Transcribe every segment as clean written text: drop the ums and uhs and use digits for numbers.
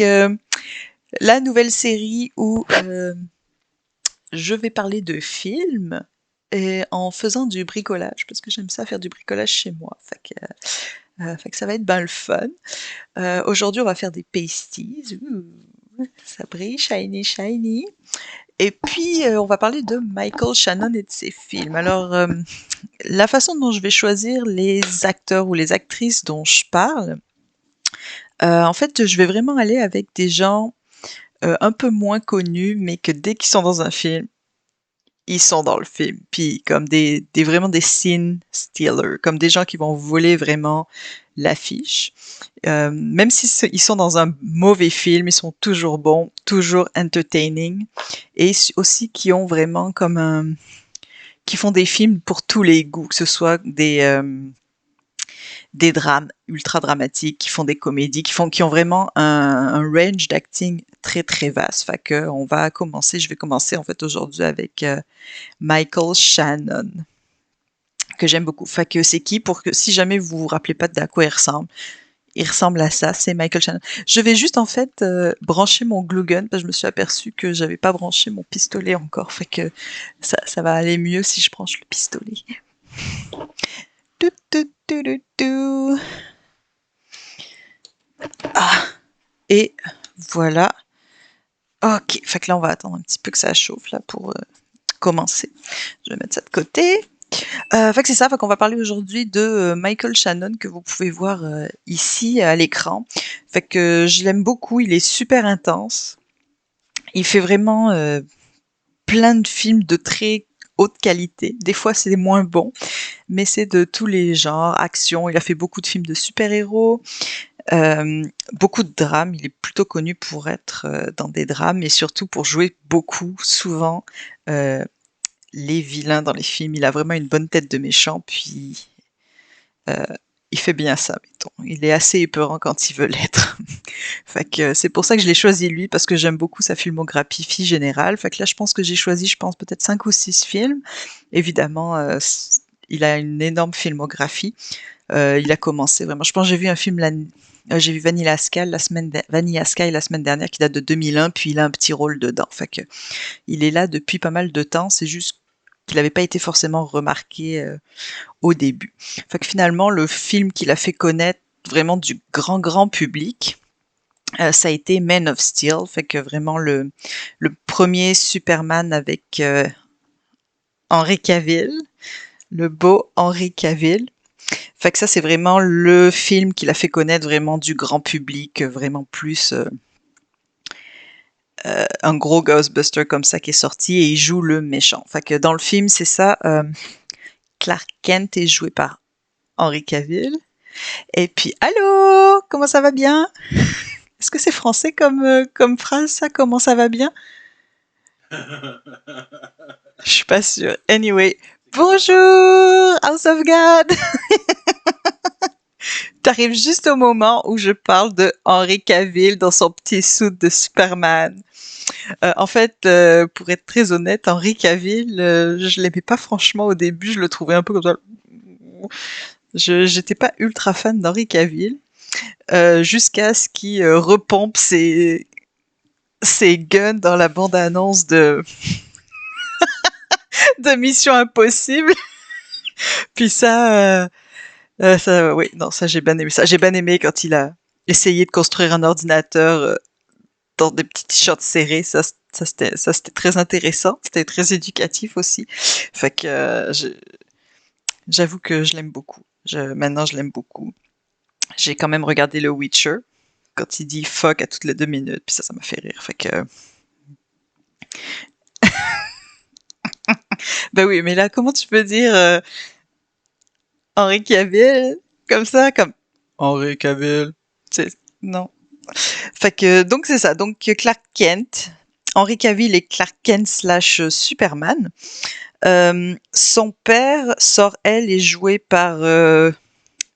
euh, la nouvelle série où je vais parler de films et en faisant du bricolage, parce que j'aime ça faire du bricolage chez moi. Fait que ça va être ben le fun. Aujourd'hui, on va faire des pasties. Ouh, ça brille, shiny, shiny. Et puis, on va parler de Michael Shannon et de ses films. Alors, la façon dont je vais choisir les acteurs ou les actrices dont je parle, en fait, je vais vraiment aller avec des gens un peu moins connus, mais que dès qu'ils sont dans un film, ils sont dans le film. Puis comme vraiment des scene stealers, comme des gens qui vont voler vraiment l'affiche. Même si ils sont dans un mauvais film, ils sont toujours bons, toujours entertaining. Et aussi qui ont vraiment qui font des films pour tous les goûts, que ce soit des drames ultra dramatiques, qui font des comédies, qui ont vraiment un range d'acting très très vaste. Fait que je vais commencer en fait aujourd'hui avec Michael Shannon, que j'aime beaucoup. Fait que c'est qui pour que si jamais vous vous rappelez pas de quoi il ressemble à ça, c'est Michael Shannon. Je vais juste en fait brancher mon glue gun parce que je me suis aperçue que j'avais pas branché mon pistolet encore. Fait que ça va aller mieux si je branche le pistolet. Ah, et voilà. Ok, fait que là on va attendre un petit peu que ça chauffe là pour commencer. Je vais mettre ça de côté. Fait que c'est ça, fait qu'on va parler aujourd'hui de Michael Shannon que vous pouvez voir ici à l'écran. Fait que je l'aime beaucoup, il est super intense. Il fait vraiment plein de films de très haute qualité. Des fois c'est moins bon, mais c'est de tous les genres, action. Il a fait beaucoup de films de super-héros, beaucoup de drames. Il est plutôt connu pour être dans des drames et surtout pour jouer beaucoup, souvent, euh, les vilains dans les films. Il a vraiment une bonne tête de méchant, puis euh, il fait bien ça, mettons. Il est assez épeurant quand il veut l'être. Fait que c'est pour ça que je l'ai choisi lui, parce que j'aime beaucoup sa filmographie générale. Fait que là, je pense que j'ai choisi, peut-être 5 ou 6 films. Évidemment, il a une énorme filmographie. Il a commencé vraiment. Je pense que j'ai vu un film j'ai vu Vanilla Sky la semaine dernière qui date de 2001, puis il a un petit rôle dedans. Fait que il est là depuis pas mal de temps. C'est juste qu'il n'avait pas été forcément remarqué au début. Fait que finalement, le film qu'il a fait connaître vraiment du grand public, ça a été Man of Steel. Fait que vraiment le premier Superman avec Henry Cavill, le beau Henry Cavill. Fait que ça, c'est vraiment le film qui l'a fait connaître vraiment du grand public, vraiment plus un gros Ghostbuster comme ça qui est sorti et il joue le méchant. Fait que dans le film, c'est ça, Clark Kent est joué par Henry Cavill. Et puis, allô, comment ça va bien? Est-ce que c'est français comme phrase, ça? Comment ça va bien? Je suis pas sûre. Anyway, bonjour, House of God! T'arrives juste au moment où je parle de Henry Cavill dans son petit suit de Superman. En fait, pour être très honnête, Henry Cavill, je l'aimais pas franchement au début, je le trouvais un peu comme ça. J'étais pas ultra fan d'Henry Cavill, jusqu'à ce qu'il repompe ses guns dans la bande-annonce de Mission Impossible. Puis ça, oui, non, ça j'ai bien aimé ça. J'ai bien aimé quand il a essayé de construire un ordinateur dans des petits t-shirts serrés. Ça c'était très intéressant. C'était très éducatif aussi. Fait que j'avoue que je l'aime beaucoup. Maintenant, je l'aime beaucoup. J'ai quand même regardé le Witcher quand il dit fuck à toutes les 2 minutes. Puis ça m'a fait rire. Fait que ben oui, mais là, comment tu peux dire Henri Cavill comme ça, comme Henri Cavill, non. Fait que donc c'est ça. Donc Clark Kent, Henry Cavill est Clark Kent slash Superman. Son père, Sor-El, est joué par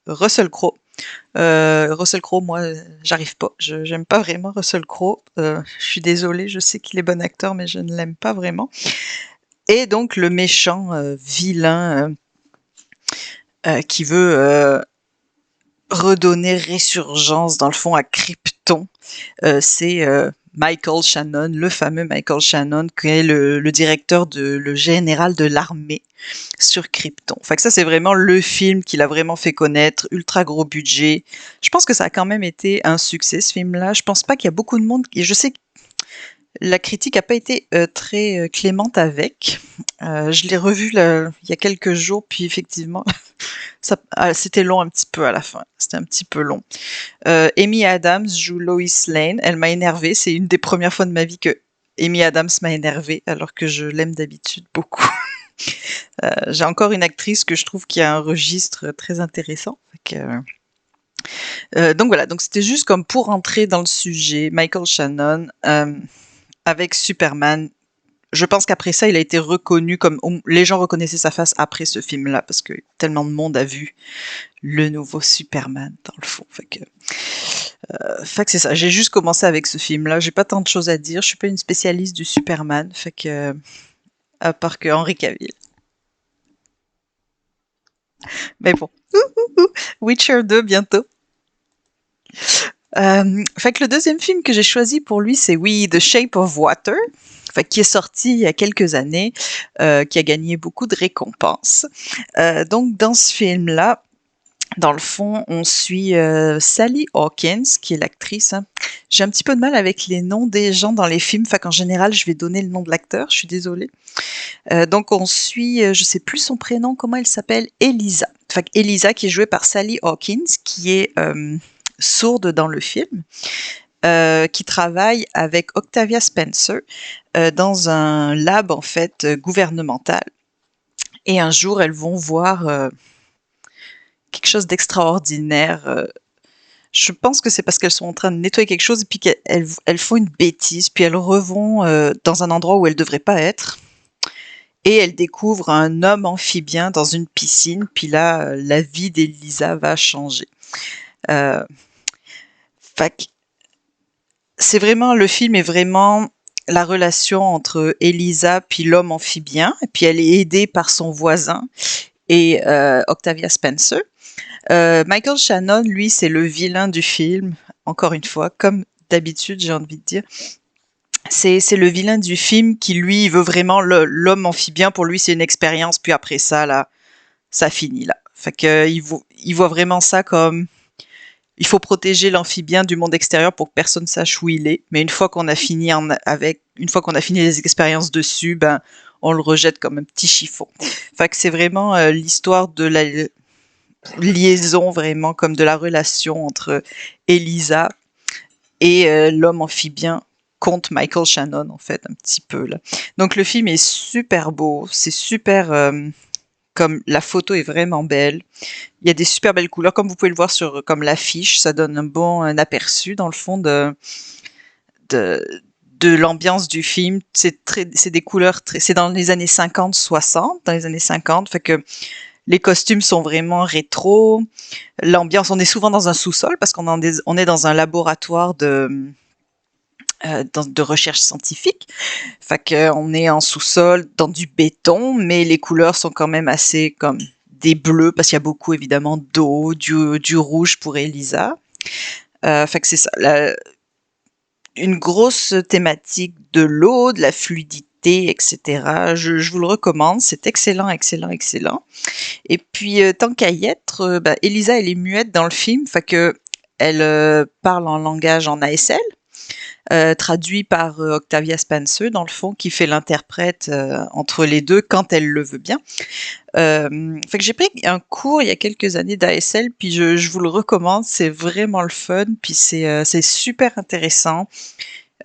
Russell Crowe. Russell Crowe, moi, j'arrive pas. J'aime pas vraiment Russell Crowe. Je suis désolée, je sais qu'il est bon acteur, mais je ne l'aime pas vraiment. Et donc le méchant vilain qui veut redonner résurgence dans le fond à Krypton Krypton. C'est Michael Shannon, le fameux Michael Shannon, qui est le directeur, le général de l'armée sur Krypton. Fait que ça, c'est vraiment le film qui l'a vraiment fait connaître, ultra gros budget. Je pense que ça a quand même été un succès, ce film-là. Je pense pas qu'il y a beaucoup de monde. Je sais que la critique a pas été très clémente avec. Je l'ai revu là, il y a quelques jours, puis effectivement, c'était long un petit peu à la fin. C'était un petit peu long. Amy Adams joue Lois Lane. Elle m'a énervée. C'est une des premières fois de ma vie que Amy Adams m'a énervée, alors que je l'aime d'habitude beaucoup. J'ai encore une actrice que je trouve qui a un registre très intéressant. Donc voilà, donc c'était juste comme pour entrer dans le sujet. Michael Shannon avec Superman. Je pense qu'après ça, il a été reconnu comme les gens reconnaissaient sa face après ce film-là parce que tellement de monde a vu le nouveau Superman dans le fond. Fait que c'est ça. J'ai juste commencé avec ce film-là. J'ai pas tant de choses à dire. Je suis pas une spécialiste du Superman. Fait que à part que Henry Cavill. Mais bon, Witcher 2 bientôt. Fait que le deuxième film que j'ai choisi pour lui, c'est The Shape of Water, fait, qui est sorti il y a quelques années, qui a gagné beaucoup de récompenses. Donc dans ce film-là, dans le fond, on suit Sally Hawkins, qui est l'actrice. Hein. J'ai un petit peu de mal avec les noms des gens dans les films, fait qu'en général, je vais donner le nom de l'acteur, je suis désolée. Donc on suit, je sais plus son prénom, comment elle s'appelle, Elisa. Fait Elisa qui est jouée par Sally Hawkins, qui est sourde dans le film, qui travaille avec Octavia Spencer dans un lab en fait gouvernemental. Et un jour, elles vont voir quelque chose d'extraordinaire. Je pense que c'est parce qu'elles sont en train de nettoyer quelque chose et puis qu'elles font une bêtise, puis elles revont dans un endroit où elles devraient pas être. Et elles découvrent un homme amphibien dans une piscine, puis là, la vie d'Elisa va changer. C'est vraiment, le film est vraiment la relation entre Elisa puis l'homme amphibien, et puis elle est aidée par son voisin et Octavia Spencer. Michael Shannon, lui, c'est le vilain du film, encore une fois, comme d'habitude, j'ai envie de dire. C'est le vilain du film qui, lui, veut vraiment l'homme amphibien. Pour lui, c'est une expérience, puis après ça, là, ça finit, là. Fait que, il voit vraiment ça comme... Il faut protéger l'amphibien du monde extérieur pour que personne sache où il est. Mais une fois qu'on a fini les expériences dessus, ben, on le rejette comme un petit chiffon. Fait que c'est vraiment l'histoire de la liaison, vraiment, comme de la relation entre Elisa et l'homme amphibien contre Michael Shannon, en fait, un petit peu, là. Donc, le film est super beau. C'est super... comme la photo est vraiment belle. Il y a des super belles couleurs. Comme vous pouvez le voir sur comme l'affiche, ça donne un aperçu, dans le fond, de l'ambiance du film. C'est des couleurs c'est dans les années 50-60, dans les années 50. Fait que les costumes sont vraiment rétro. L'ambiance, on est souvent dans un sous-sol parce qu'on est dans un laboratoire de recherche scientifique. Fait qu'on est en sous-sol, dans du béton, mais les couleurs sont quand même assez comme des bleus, parce qu'il y a beaucoup évidemment d'eau, du rouge pour Elisa. Fait que c'est ça. Une grosse thématique de l'eau, de la fluidité, etc. Je vous le recommande, c'est excellent, excellent, excellent. Et puis, tant qu'à y être, Elisa, elle est muette dans le film, fait que elle parle en langage en ASL. Traduit par Octavia Spencer, dans le fond, qui fait l'interprète entre les deux quand elle le veut bien. Fait que j'ai pris un cours il y a quelques années d'ASL, puis je vous le recommande, c'est vraiment le fun, puis c'est super intéressant.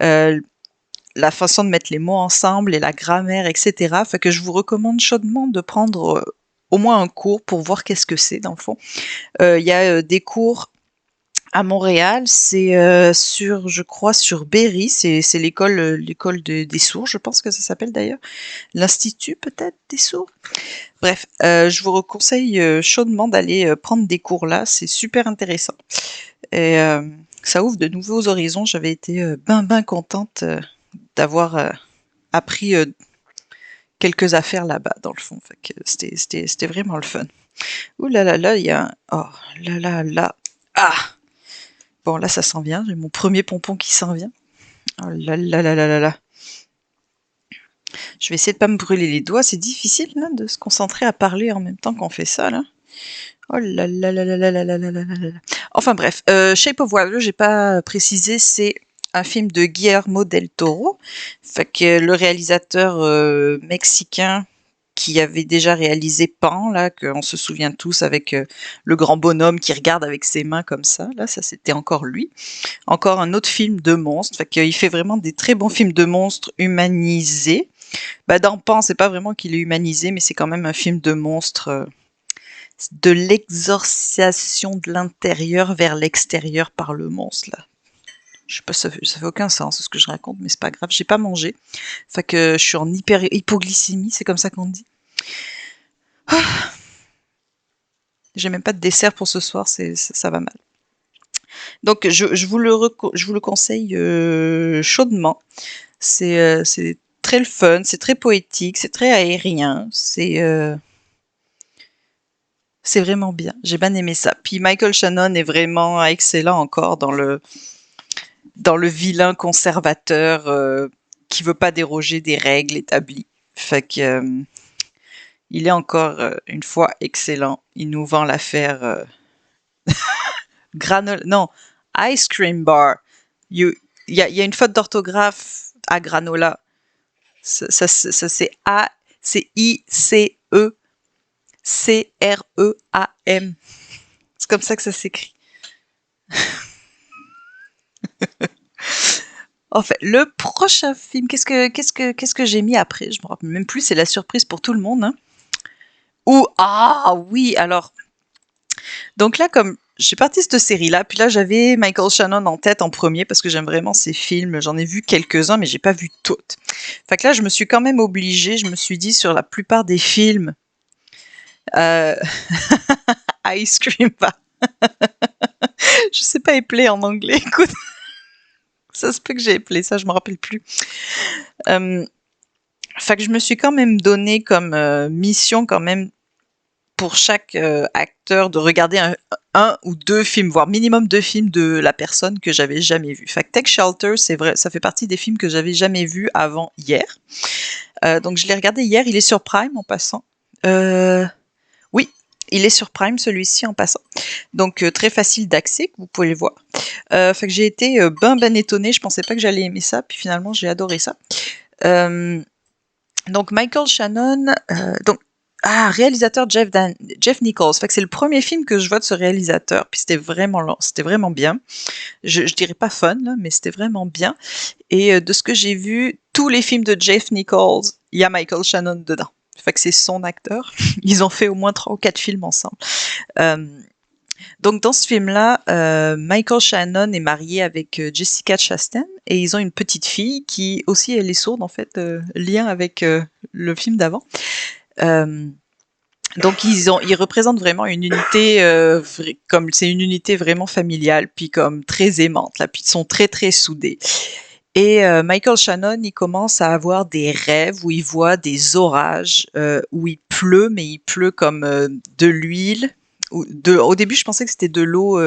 La façon de mettre les mots ensemble et la grammaire, etc. Fait que je vous recommande chaudement de prendre au moins un cours pour voir qu'est-ce que c'est, dans le fond. Il y a des cours à Montréal, c'est je crois, sur Berry, c'est l'école des sourds, je pense que ça s'appelle d'ailleurs. L'Institut peut-être des sourds. Bref, je vous conseille chaudement d'aller prendre des cours là, c'est super intéressant. Et ça ouvre de nouveaux horizons. J'avais été ben contente d'avoir appris quelques affaires là-bas, dans le fond. Fait que c'était vraiment le fun. Ouh là là là, il y a oh là là là. Ah! Bon, là, ça s'en vient. J'ai mon premier pompon qui s'en vient. Oh là là là là là là. Je vais essayer de pas me brûler les doigts. C'est difficile là, de se concentrer à parler en même temps qu'on fait ça là. Oh là là là là là là là là là là. Enfin bref, Shape of Water, j'ai pas précisé, c'est un film de Guillermo del Toro. Fait que le réalisateur mexicain qui avait déjà réalisé Pan, là, qu'on se souvient tous avec le grand bonhomme qui regarde avec ses mains comme ça. Là, ça c'était encore lui. Encore un autre film de monstre. Fait qu'il fait vraiment des très bons films de monstres humanisés. Bah, dans Pan, c'est pas vraiment qu'il est humanisé, mais c'est quand même un film de monstre, de l'exorcisation de l'intérieur vers l'extérieur par le monstre, là. Je sais pas, ça fait aucun sens ce que je raconte, mais c'est pas grave. J'ai pas mangé. Fait que je suis en hypoglycémie, c'est comme ça qu'on dit. Ah, j'ai même pas de dessert pour ce soir, ça va mal. Donc je vous le conseille chaudement. C'est très le fun, c'est très poétique, c'est très aérien, c'est vraiment bien. J'ai bien aimé ça. Puis Michael Shannon est vraiment excellent encore dans le vilain conservateur qui veut pas déroger des règles établies. Fait que il est encore une fois excellent. Il nous vend l'affaire granola, non, ice cream bar. Il y a une faute d'orthographe à granola. Ça c'est ICECREAM. C'est comme ça que ça s'écrit. En fait, le prochain film, qu'est-ce que j'ai mis après? Je me rappelle même plus, c'est la surprise pour tout le monde, hein. Ah oui, alors. Donc là, comme j'ai parti cette série-là, puis là j'avais Michael Shannon en tête en premier parce que j'aime vraiment ses films. J'en ai vu quelques-uns, mais j'ai pas vu toutes. Fait que là, je me suis quand même obligée. Je me suis dit sur la plupart des films, euh, Ice Cream Bar. Je sais pas épeler en anglais. Écoute, ça se peut que j'ai éplé ça, je me rappelle plus. Fait que je me suis quand même donné comme mission quand même pour chaque acteur de regarder un ou deux films, voire minimum 2 films de la personne que j'avais jamais vu. Fait que Take Shelter, c'est vrai, ça fait partie des films que j'avais jamais vus avant hier. Donc je l'ai regardé hier, il est sur Prime en passant. Oui, il est sur Prime celui-ci en passant. Donc très facile d'accès, vous pouvez le voir. Fait que j'ai été ben étonnée, je pensais pas que j'allais aimer ça, puis finalement j'ai adoré ça. Donc Michael Shannon, réalisateur Jeff Nichols. Fait que c'est le premier film que je vois de ce réalisateur, puis c'était vraiment bien. Je dirais pas fun, là, mais c'était vraiment bien. Et de ce que j'ai vu, tous les films de Jeff Nichols, il y a Michael Shannon dedans. Fait que c'est son acteur. Ils ont fait au moins 3 ou 4 films ensemble. Donc dans ce film-là, Michael Shannon est marié avec Jessica Chastain et ils ont une petite fille qui aussi elle est sourde en fait, lien avec le film d'avant. Donc ils représentent vraiment une unité comme c'est une unité vraiment familiale puis comme très aimante là, puis ils sont très très soudés. Et Michael Shannon, il commence à avoir des rêves où il voit des orages, où il pleut, mais il pleut comme de l'huile. Au début, je pensais que c'était de l'eau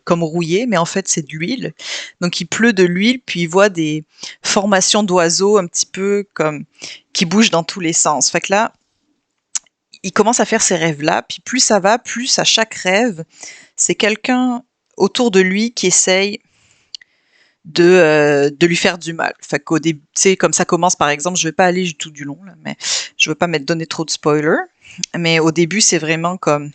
comme rouillée, mais en fait, c'est de l'huile. Donc, il pleut de l'huile, puis il voit des formations d'oiseaux un petit peu comme qui bougent dans tous les sens. Fait que là, il commence à faire ces rêves-là, puis plus ça va, plus à chaque rêve, c'est quelqu'un autour de lui qui essaye de lui faire du mal. Fait qu'au début, tu sais, comme ça commence par exemple, je vais pas aller tout du long, là, mais je veux pas donner trop de spoilers, mais au début, c'est vraiment comme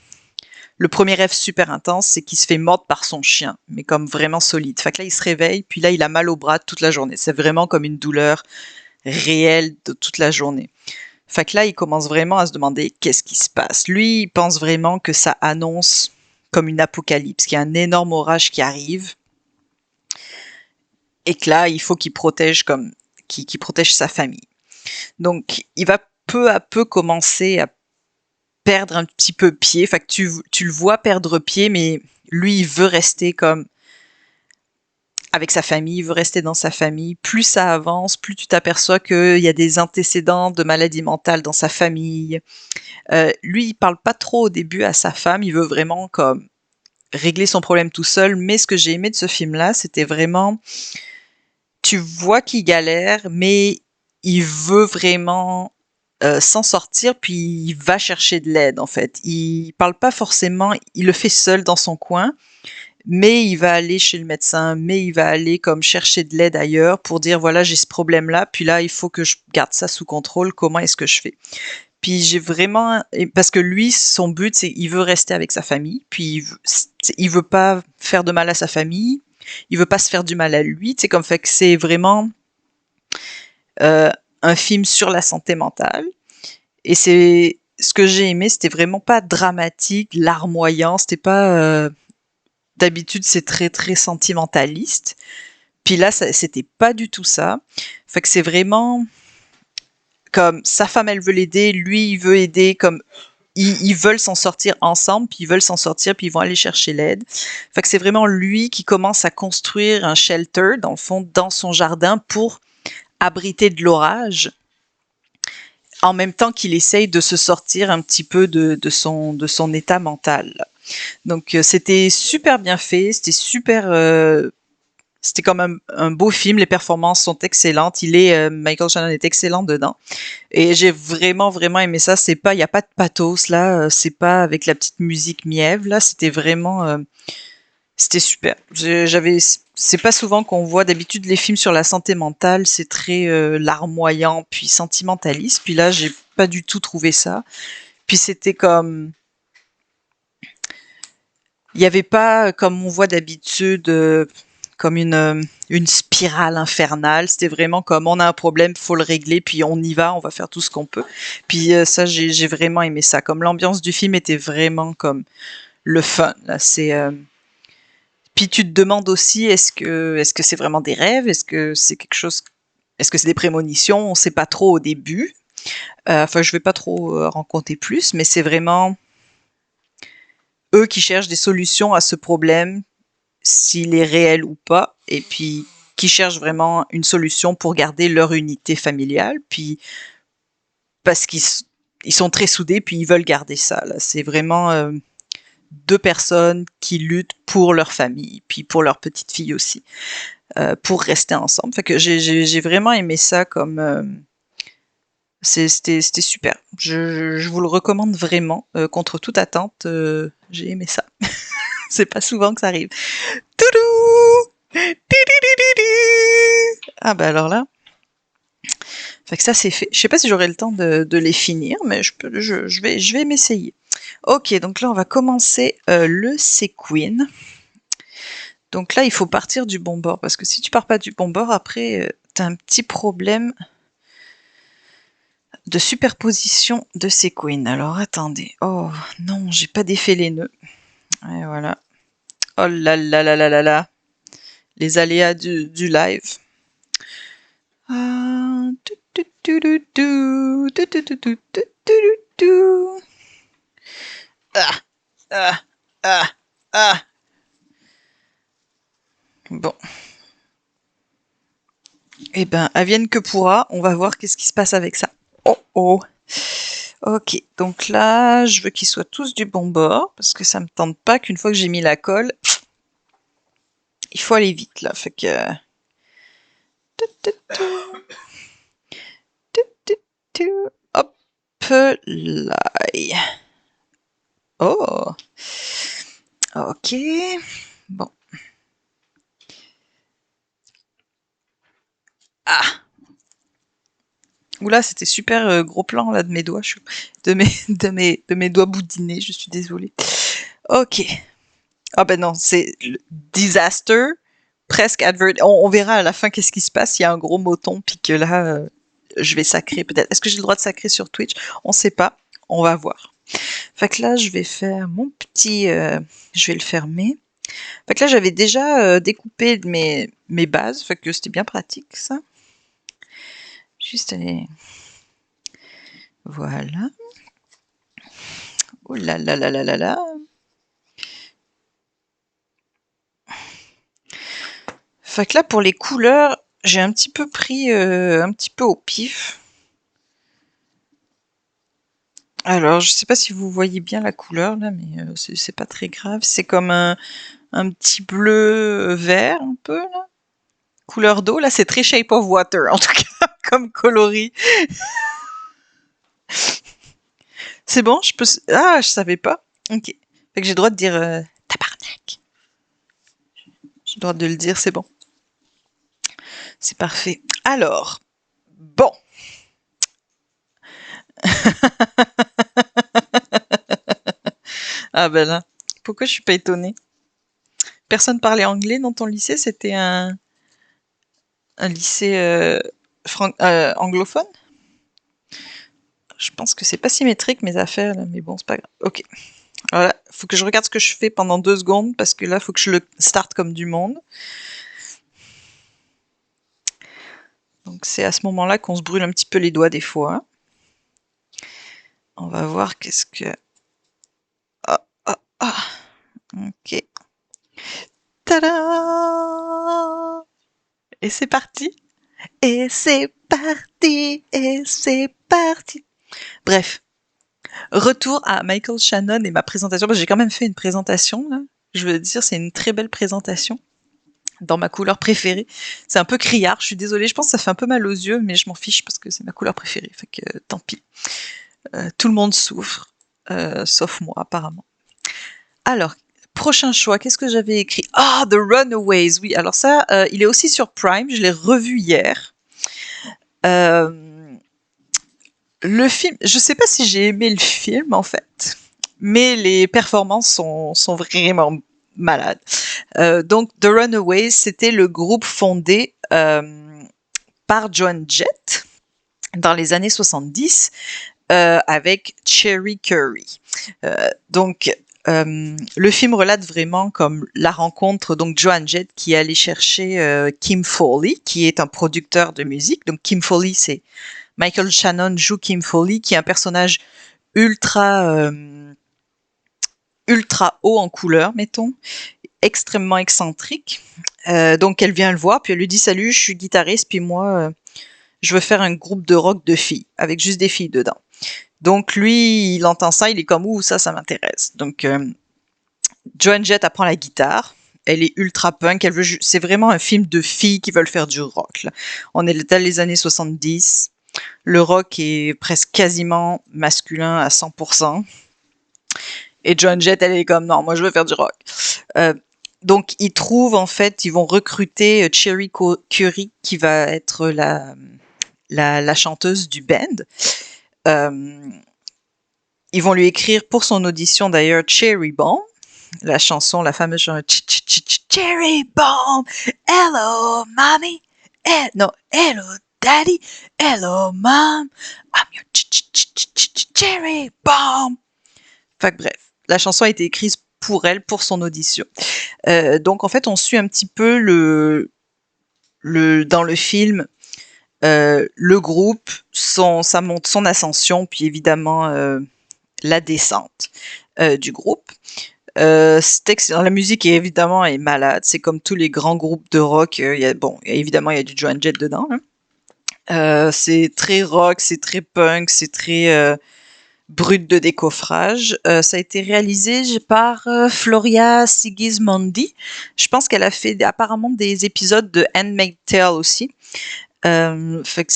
le premier rêve super intense, c'est qu'il se fait mordre par son chien, mais comme vraiment solide. Fait que là, il se réveille, puis là, il a mal au bras toute la journée. C'est vraiment comme une douleur réelle de toute la journée. Fait que là, il commence vraiment à se demander qu'est-ce qui se passe. Lui, il pense vraiment que ça annonce comme une apocalypse, qu'il y a un énorme orage qui arrive, et que là, il faut qu'il protège qu'il protège sa famille. Donc, il va peu à peu commencer à perdre un petit peu pied. Fait que tu le vois perdre pied, mais lui, il veut rester comme avec sa famille, il veut rester dans sa famille. Plus ça avance, plus tu t'aperçois qu'il y a des antécédents de maladie mentale dans sa famille. Lui, il parle pas trop au début à sa femme, il veut vraiment comme régler son problème tout seul. Mais ce que j'ai aimé de ce film-là, c'était vraiment, tu vois qu'il galère, mais il veut vraiment s'en sortir, puis il va chercher de l'aide en fait. Il parle pas forcément, il le fait seul dans son coin, mais il va aller chez le médecin, mais il va aller comme chercher de l'aide ailleurs pour dire voilà j'ai ce problème-là, puis là il faut que je garde ça sous contrôle. Comment est-ce que je fais? Puis j'ai vraiment, parce que lui son but c'est il veut rester avec sa famille, puis il veut pas faire de mal à sa famille, il veut pas se faire du mal à lui, tu sais comme fait que c'est vraiment euh, un film sur la santé mentale. Et c'est ce que j'ai aimé, c'était vraiment pas dramatique, larmoyant, c'était pas d'habitude c'est très très sentimentaliste. Puis là c'était pas du tout ça. Fait que c'est vraiment comme sa femme elle veut l'aider, lui il veut aider, comme ils veulent s'en sortir ensemble, puis ils veulent s'en sortir, puis ils vont aller chercher l'aide. Fait que c'est vraiment lui qui commence à construire un shelter dans le fond dans son jardin pour abriter de l'orage, en même temps qu'il essaye de se sortir un petit peu de son état mental. Donc c'était super bien fait, c'était super, c'était comme un beau film, les performances sont excellentes, Michael Shannon est excellent dedans, et j'ai vraiment vraiment aimé ça. C'est pas, il y a pas de pathos là, c'est pas avec la petite musique mièvre là, c'était vraiment, c'était super. C'est pas souvent qu'on voit, d'habitude les films sur la santé mentale, c'est très larmoyant puis sentimentaliste. Puis là, j'ai pas du tout trouvé ça. Puis c'était comme, il y avait pas comme on voit d'habitude, comme une spirale infernale. C'était vraiment comme on a un problème, faut le régler, puis on y va, on va faire tout ce qu'on peut. Puis ça, j'ai vraiment aimé ça. Comme l'ambiance du film était vraiment comme le fun. Là, puis tu te demandes aussi, est-ce que c'est vraiment des rêves? Est-ce que c'est quelque chose? Est-ce que c'est des prémonitions? On sait pas trop au début. Enfin, je vais pas trop raconter plus, mais c'est vraiment eux qui cherchent des solutions à ce problème, s'il est réel ou pas, et puis qui cherchent vraiment une solution pour garder leur unité familiale, puis parce qu'ils sont très soudés, puis ils veulent garder ça. Là, c'est vraiment deux personnes qui luttent pour leur famille, puis pour leur petite fille aussi. Pour rester ensemble. Fait que j'ai vraiment aimé ça comme c'était super. Je vous le recommande vraiment, contre toute attente. J'ai aimé ça. C'est pas souvent que ça arrive. Toudou! Ah bah alors là. Fait que ça c'est fait. Je sais pas si j'aurai le temps de les finir, mais je vais m'essayer. Ok, donc là on va commencer le Sequin. Donc là, il faut partir du bon bord, parce que si tu pars pas du bon bord, après, t'as un petit problème de superposition de Sequin. Alors attendez. Oh non, j'ai pas défait les nœuds. Et voilà. Oh là là là là là là. Les aléas du live. Ah, ah, ah, ah, ah. Bon. Eh ben, advienne que pourra. On va voir qu'est-ce qui se passe avec ça. Oh oh. Ok, donc là, je veux qu'ils soient tous du bon bord, parce que ça me tente pas qu'une fois que j'ai mis la colle, il faut aller vite là. Fait que. Hop là. Oh. Ok. Bon. Ah. Oula, c'était super gros plan là de mes doigts, de mes doigts boudinés. Je suis désolée. Ok. Ah ben non, c'est disaster, presque advert. On verra à la fin qu'est-ce qui se passe. Il y a un gros moton, puis que là, je vais sacrer peut-être. Est-ce que j'ai le droit de sacrer sur Twitch? On sait pas. On va voir. Fait que là, je vais faire mon petit. Je vais le fermer. Fait que là, j'avais déjà découpé mes bases. Fait que c'était bien pratique ça. Juste aller. Voilà. Oh là là là là là là. Fait que là, pour les couleurs, j'ai un petit peu pris un petit peu au pif. Alors, je sais pas si vous voyez bien la couleur là, mais c'est pas très grave. C'est comme un petit bleu vert un peu là. Couleur d'eau, là, c'est très Shape of Water, en tout cas, comme coloris. C'est bon, je peux... Ah, je savais pas. Ok. Fait que j'ai le droit de dire tabarnak. J'ai le droit de le dire, c'est bon. C'est parfait. Alors, bon. Ah ben là, pourquoi je suis pas étonnée? Personne parlait anglais dans ton lycée? C'était un lycée anglophone? Je pense que c'est pas symétrique mes affaires, là, mais bon, c'est pas grave. Ok. Voilà, faut que je regarde ce que je fais pendant 2 secondes parce que là, faut que je le starte comme du monde. Donc c'est à ce moment-là qu'on se brûle un petit peu les doigts des fois. On va voir qu'est-ce que... Ah, ah, ah. Ok. Tada! Et c'est parti. Et c'est parti. Et c'est parti. Bref. Retour à Michael Shannon et ma présentation. Parce que j'ai quand même fait une présentation, là. Je veux dire, c'est une très belle présentation. Dans ma couleur préférée. C'est un peu criard, je suis désolée, je pense que ça fait un peu mal aux yeux, mais je m'en fiche parce que c'est ma couleur préférée, fait que tant pis. Tout le monde souffre, sauf moi apparemment. Alors, prochain choix, qu'est-ce que j'avais écrit? Ah, The Runaways, oui, alors ça, il est aussi sur Prime, je l'ai revu hier. Le film, je sais pas si j'ai aimé le film en fait, mais les performances sont vraiment malades. Donc, The Runaways, c'était le groupe fondé par Joan Jett dans les années 70 avec Cherie Currie. Donc, le film relate vraiment comme la rencontre donc Joan Jett qui est allé chercher Kim Fowley, qui est un producteur de musique. Donc Kim Fowley, c'est Michael Shannon joue Kim Fowley, qui est un personnage ultra ultra haut en couleur, mettons, extrêmement excentrique. Donc elle vient le voir, puis elle lui dit salut, je suis guitariste, puis moi je veux faire un groupe de rock de filles avec juste des filles dedans. Donc lui, il entend ça, il est comme ouh ça m'intéresse. Donc Joan Jett apprend la guitare. Elle est ultra punk. C'est vraiment un film de filles qui veulent faire du rock. Là. On est dans les années 70. Le rock est presque quasiment masculin à 100%. Et Joan Jett, elle est comme non, moi je veux faire du rock. Donc ils trouvent en fait, ils vont recruter Cherie Currie qui va être la chanteuse du band. Ils vont lui écrire pour son audition d'ailleurs Cherry Bomb, la chanson, la fameuse chanson Cherry Bomb, hello mommy, no, hello daddy, hello mom, I'm your Cherry Bomb. Fait que bref, la chanson a été écrite pour elle, pour son audition. Donc en fait, on suit un petit peu dans le film le groupe, ça montre son ascension, puis évidemment la descente du groupe. C'est excellent. La musique est évidemment est malade. C'est comme tous les grands groupes de rock. Évidemment, il y a du Joan Jett dedans. Hein. C'est très rock, c'est très punk, c'est très brut de décoffrage. Ça a été réalisé par Floria Sigismondi. Je pense qu'elle a fait apparemment des épisodes de Handmaid's Tale aussi. Fait que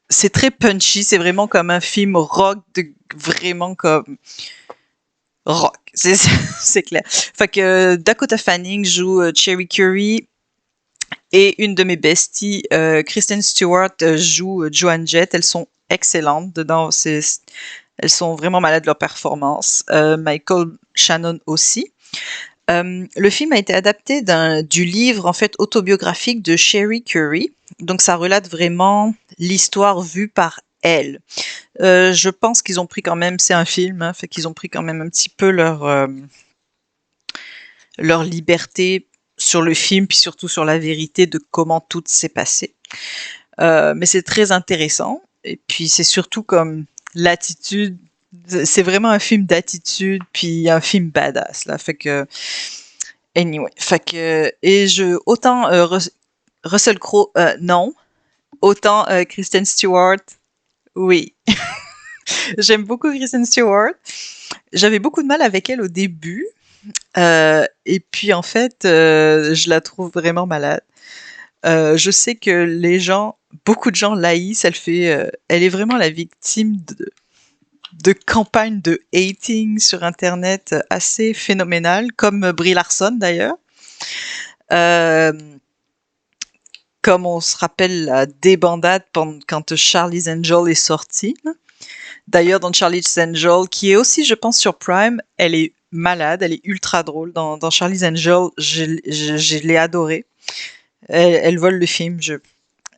c'est très punchy. C'est vraiment comme un film rock, vraiment comme rock, c'est clair. Fait que Dakota Fanning joue Cherie Currie et une de mes besties, Kristen Stewart, joue Joan Jett. Elles sont excellentes dedans. Elles sont vraiment malades de leur performance. Michael Shannon aussi. Le film a été adapté du livre en fait autobiographique de Cherie Currie. Donc ça relate vraiment l'histoire vue par elle. Je pense qu'ils ont pris quand même, c'est un film, hein, fait qu'ils ont pris quand même un petit peu leur liberté sur le film, puis surtout sur la vérité de comment tout s'est passé. Mais c'est très intéressant. Et puis c'est surtout comme l'attitude. C'est vraiment un film d'attitude, puis un film badass là. Fait que anyway, fait que autant Russell Crowe non, autant Kristen Stewart oui. J'aime beaucoup Kristen Stewart. J'avais beaucoup de mal avec elle au début. Et puis en fait, je la trouve vraiment malade. Je sais que beaucoup de gens l'haïssent. Elle est vraiment la victime de campagnes de hating sur Internet assez phénoménales, comme Brie Larson d'ailleurs. Euh, Comme on se rappelle la débandade quand Charlie's Angel est sorti. D'ailleurs, dans Charlie's Angel, qui est aussi, je pense, sur Prime, elle est malade, elle est ultra drôle. Dans Charlie's Angel, je l'ai adorée. Elle vole le film.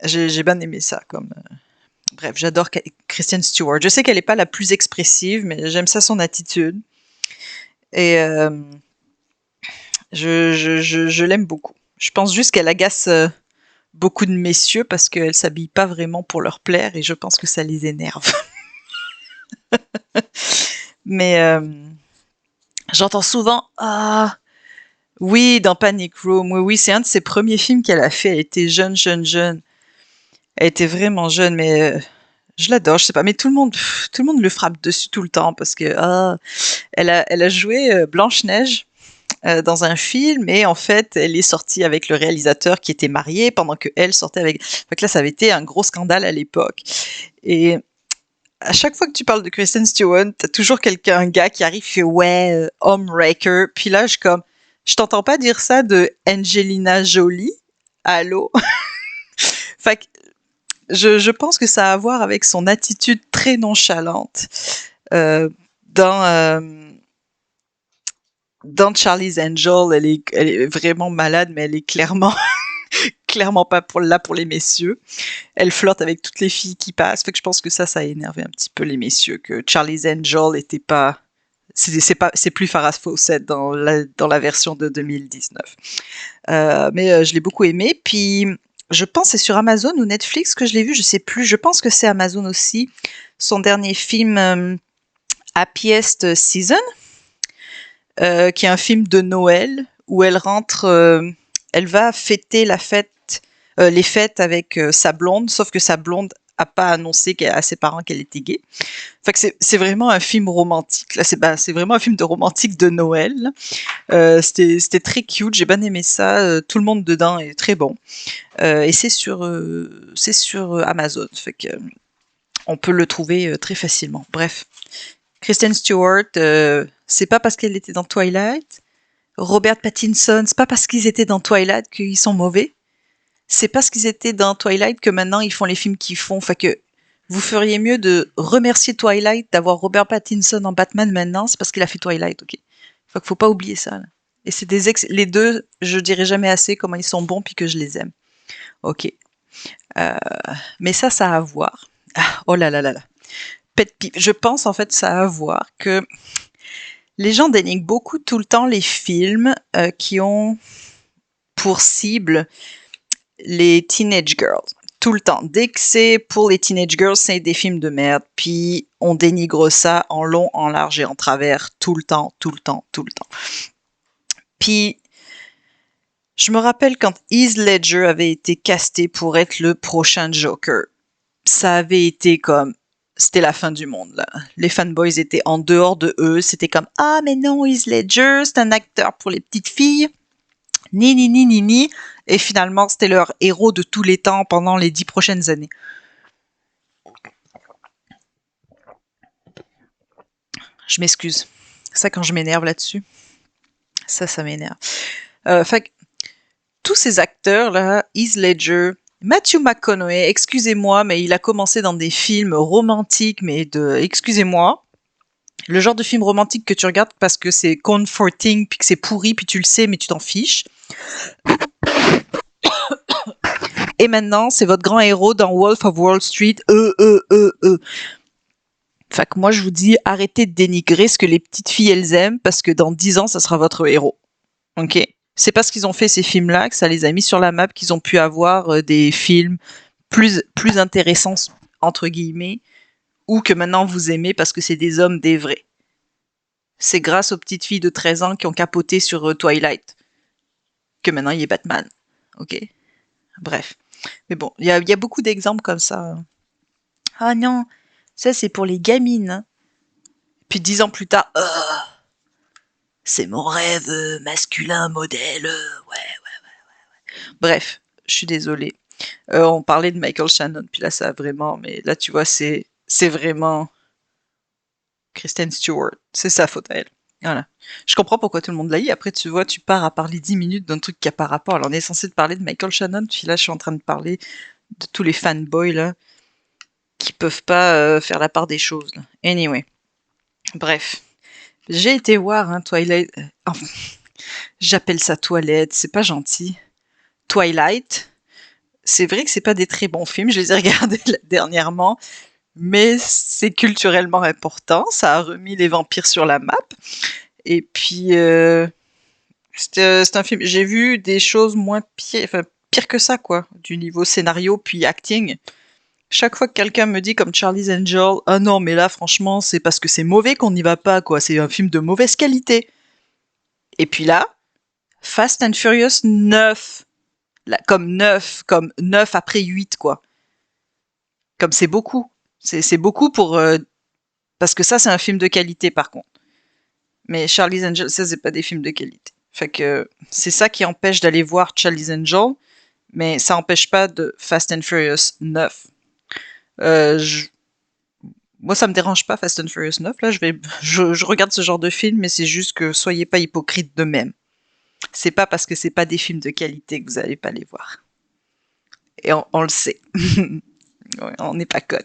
J'ai bien aimé ça. Bref, j'adore Kristen Stewart. Je sais qu'elle n'est pas la plus expressive, mais j'aime ça son attitude. Et je l'aime beaucoup. Je pense juste qu'elle agace beaucoup de messieurs parce qu'elle s'habille pas vraiment pour leur plaire et je pense que ça les énerve. Mais j'entends souvent ah oui dans Panic Room, oui c'est un de ses premiers films qu'elle a fait. Elle était jeune. Elle était vraiment jeune, mais je l'adore. Je sais pas, mais tout le monde le frappe dessus tout le temps parce que elle a joué Blanche-Neige dans un film et en fait elle est sortie avec le réalisateur qui était marié pendant que elle sortait avec. Fait que là ça avait été un gros scandale à l'époque. Et à chaque fois que tu parles de Kristen Stewart, t'as toujours un gars qui arrive et fait ouais, Homewrecker. Puis là, je t'entends pas dire ça de Angelina Jolie. Allô? Fait que je pense que ça a à voir avec son attitude très nonchalante euh, dans dans Charlie's Angel. Elle est vraiment malade, mais elle est clairement pas là pour les messieurs. Elle flotte avec toutes les filles qui passent. Fait que je pense que ça a énervé un petit peu les messieurs, que Charlie's Angel était pas. C'est plus Farrah Fawcett dans la version de 2019. Mais je l'ai beaucoup aimé. Puis je pense que c'est sur Amazon ou Netflix que je l'ai vu, je sais plus. Je pense que c'est Amazon aussi. Son dernier film, Happiest Season, qui est un film de Noël où elle va fêter les fêtes avec sa blonde, sauf que sa blonde a pas annoncé à ses parents qu'elle était gay. Fait que c'est vraiment un film romantique. Là, c'est vraiment un film de romantique de Noël. C'était très cute, j'ai bien aimé ça. Tout le monde dedans est très bon. Et c'est sur Amazon. Fait que on peut le trouver très facilement. Bref, Kristen Stewart, c'est pas parce qu'elle était dans Twilight. Robert Pattinson, c'est pas parce qu'ils étaient dans Twilight qu'ils sont mauvais. C'est parce qu'ils étaient dans Twilight que maintenant ils font les films qu'ils font. Fait que vous feriez mieux de remercier Twilight d'avoir Robert Pattinson en Batman maintenant, c'est parce qu'il a fait Twilight, ok. Fait qu'il faut pas oublier ça. Là. Et c'est les deux, je dirais jamais assez comment ils sont bons puis que je les aime. Ok. Euh, mais ça a à voir. Ah, oh là là là là. Pet peeve. Je pense en fait ça a à voir que les gens dénigrent beaucoup tout le temps les films qui ont pour cible les teenage girls. Tout le temps. Dès que c'est pour les teenage girls, c'est des films de merde. Puis on dénigre ça en long, en large et en travers tout le temps. Puis je me rappelle quand Heath Ledger avait été casté pour être le prochain Joker. Ça avait été comme c'était la fin du monde là. Les fanboys étaient en dehors de eux. C'était comme ah mais non Heath Ledger, c'est un acteur pour les petites filles. Ni. Et finalement, c'était leur héros de tous les temps pendant les 10 prochaines années. Je m'excuse. Ça, quand je m'énerve là-dessus, ça m'énerve. Fait que, tous ces acteurs-là, Heath Ledger, Matthew McConaughey, excusez-moi, mais il a commencé dans des films romantiques, excusez-moi, le genre de film romantique que tu regardes parce que c'est comforting, puis que c'est pourri, puis tu le sais, mais tu t'en fiches. Et maintenant, c'est votre grand héros dans Wolf of Wall Street. Fait que moi, je vous dis, arrêtez de dénigrer ce que les petites filles, elles aiment, parce que dans 10 ans, ça sera votre héros. Ok? C'est parce qu'ils ont fait ces films-là que ça les a mis sur la map, qu'ils ont pu avoir des films plus intéressants, entre guillemets, ou que maintenant vous aimez parce que c'est des hommes des vrais. C'est grâce aux petites filles de 13 ans qui ont capoté sur Twilight que maintenant il y a Batman. Ok? Bref. Mais bon, il y a beaucoup d'exemples comme ça. Ah non, Ça, c'est pour les gamines. Hein. Puis 10 ans plus tard, c'est mon rêve masculin modèle. Ouais. Bref, je suis désolée. On parlait de Michael Shannon, puis là, ça a vraiment... Mais là, tu vois, c'est vraiment Kristen Stewart. C'est sa faute à elle. Voilà. Je comprends pourquoi tout le monde l'a eu. Après, tu vois, tu pars à parler 10 minutes d'un truc qui a pas rapport. Alors, on est censé te parler de Michael Shannon, puis là, je suis en train de parler de tous les fanboys, là, qui peuvent pas faire la part des choses. Là. Anyway. Bref. J'ai été voir Twilight... enfin, j'appelle ça Toilette, c'est pas gentil. Twilight. C'est vrai que c'est pas des très bons films, je les ai regardés dernièrement, mais c'est culturellement important. Ça a remis les vampires sur la map. Et puis, c'est un film. J'ai vu des choses moins pires, enfin, pire que ça, quoi, du niveau scénario puis acting. Chaque fois que quelqu'un me dit comme Charlie's Angel, ah non, mais là, franchement, c'est parce que c'est mauvais qu'on n'y va pas, quoi. C'est un film de mauvaise qualité. Et puis là, Fast and Furious 9. Là, comme 9 après 8, quoi. Comme c'est beaucoup. C'est beaucoup pour... parce que ça, c'est un film de qualité, par contre. Mais Charlie's Angel, ça, c'est pas des films de qualité. Fait que c'est ça qui empêche d'aller voir Charlie's Angel, mais ça empêche pas de Fast and Furious 9. Moi, ça me dérange pas, Fast and Furious 9. Là, je regarde ce genre de film, mais c'est juste que soyez pas hypocrites de même. C'est pas parce que c'est pas des films de qualité que vous allez pas les voir. Et on le sait. Ouais, on n'est pas conne.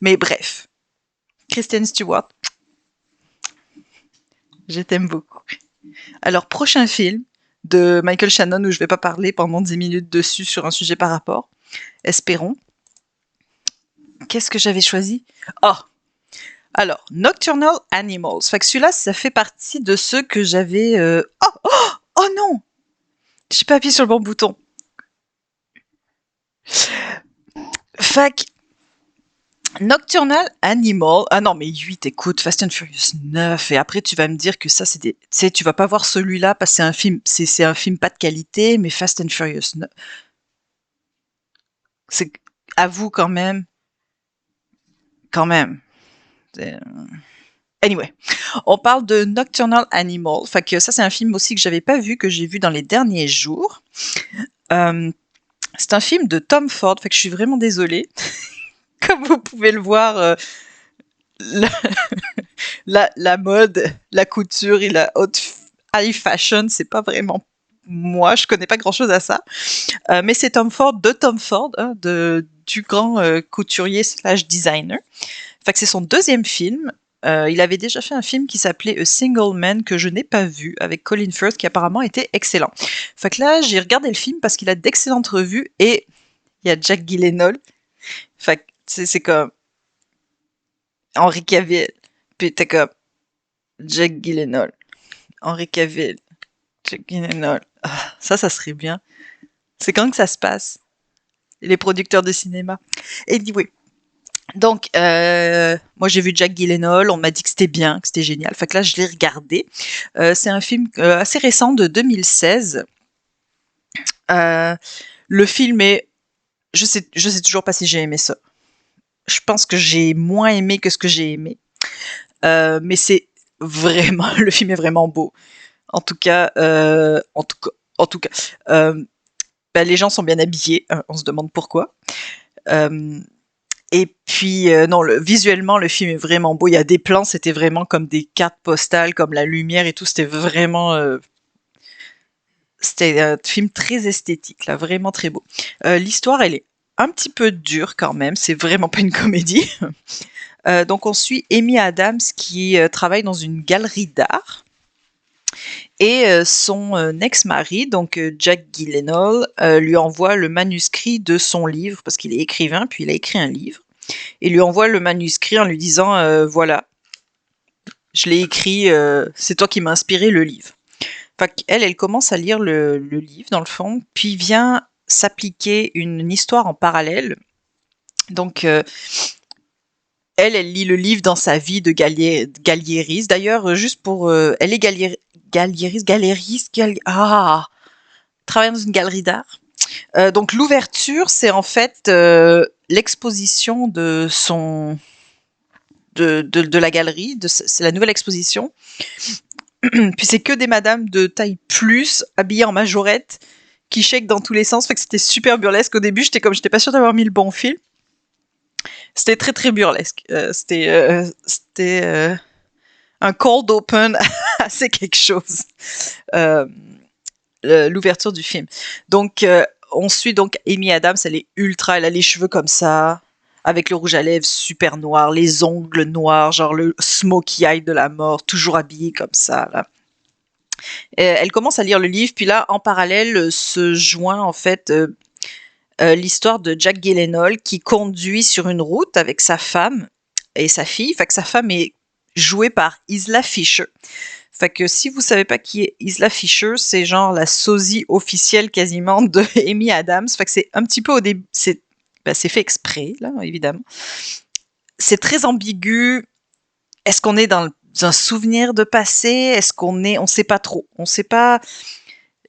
Mais bref. Kristen Stewart, je t'aime beaucoup. Alors, prochain film de Michael Shannon où je vais pas parler pendant 10 minutes dessus sur un sujet par rapport. Espérons. Qu'est-ce que j'avais choisi? Oh! Alors, Nocturnal Animals. Fait que celui-là, ça fait partie de ceux que j'avais... Oh non! J'ai pas appuyé sur le bon bouton. Fait que Nocturnal Animal. Ah non, mais 8, écoute, Fast and Furious 9. Et après, tu vas me dire que ça, c'est des. Tu sais, tu vas pas voir celui-là parce que c'est un film. C'est un film pas de qualité, mais Fast and Furious 9. C'est. Avoue quand même. Quand même. Anyway. On parle de Nocturnal Animal. Fait que ça, c'est un film aussi que j'avais pas vu, que j'ai vu dans les derniers jours. C'est un film de Tom Ford. Fait que je suis vraiment désolée. Comme vous pouvez le voir, la mode, la couture et la haute high fashion, c'est pas vraiment moi, je connais pas grand chose à ça. Mais c'est Tom Ford, de Tom Ford, hein, du grand couturier slash designer. Fait que c'est son deuxième film. Il avait déjà fait un film qui s'appelait A Single Man que je n'ai pas vu avec Colin Firth qui apparemment était excellent. Fait que là, j'ai regardé le film parce qu'il a d'excellentes revues et il y a Jack Gyllenhaal. Fait que c'est comme Henry Cavill. Puis t'es comme Jack Gyllenhaal. Henry Cavill. Jack Gyllenhaal. Ah, ça serait bien. C'est quand que ça se passe? Les producteurs de cinéma. Anyway. Donc, moi j'ai vu Jack Gyllenhaal, on m'a dit que c'était bien, que c'était génial. Fait que là, je l'ai regardé. C'est un film assez récent de 2016. Le film est... Je sais toujours pas si j'ai aimé ça. Je pense que j'ai moins aimé que ce que j'ai aimé. Mais c'est vraiment... Le film est vraiment beau. En tout cas, ben, les gens sont bien habillés. On se demande pourquoi. Et puis, non, visuellement, le film est vraiment beau. Il y a des plans, c'était vraiment comme des cartes postales, comme la lumière et tout. C'était vraiment... c'était un film très esthétique, là, vraiment très beau. L'histoire, elle est un petit peu dure quand même. C'est vraiment pas une comédie. Donc, on suit Amy Adams qui travaille dans une galerie d'art. Et son ex-mari, donc Jack Gyllenhaal, lui envoie le manuscrit de son livre, parce qu'il est écrivain, puis il a écrit un livre, et lui envoie le manuscrit en lui disant voilà, je l'ai écrit, c'est toi qui m'as inspiré le livre. Fait qu'elle, elle commence à lire le livre, dans le fond, puis vient s'appliquer une histoire en parallèle. Donc, elle lit le livre dans sa vie de galériste. D'ailleurs, juste pour... elle est galériste, travaille dans une galerie d'art. Donc l'ouverture, c'est en fait l'exposition de la galerie, c'est la nouvelle exposition. Puis c'est que des madames de taille plus, habillées en majorette, qui shake dans tous les sens. Fait que c'était super burlesque. Au début, j'étais pas sûre d'avoir mis le bon film. C'était très très burlesque. C'était un cold open assez quelque chose. Euh, L'ouverture du film. Donc on suit donc Amy Adams, elle a les cheveux comme ça, avec le rouge à lèvres super noir, les ongles noirs, genre le smoky eye de la mort, toujours habillée comme ça. Là. Elle commence à lire le livre, puis là, en parallèle, se joint en fait l'histoire de Jack Gyllenhaal qui conduit sur une route avec sa femme et sa fille. Fait que sa femme est jouée par Isla Fisher. Fait que si vous savez pas qui est Isla Fisher, c'est genre la sosie officielle quasiment de Amy Adams. Fait que c'est un petit peu au début, c'est fait exprès là, évidemment. C'est très ambigu. Est-ce qu'on est dans un souvenir de passé? On sait pas trop. On sait pas.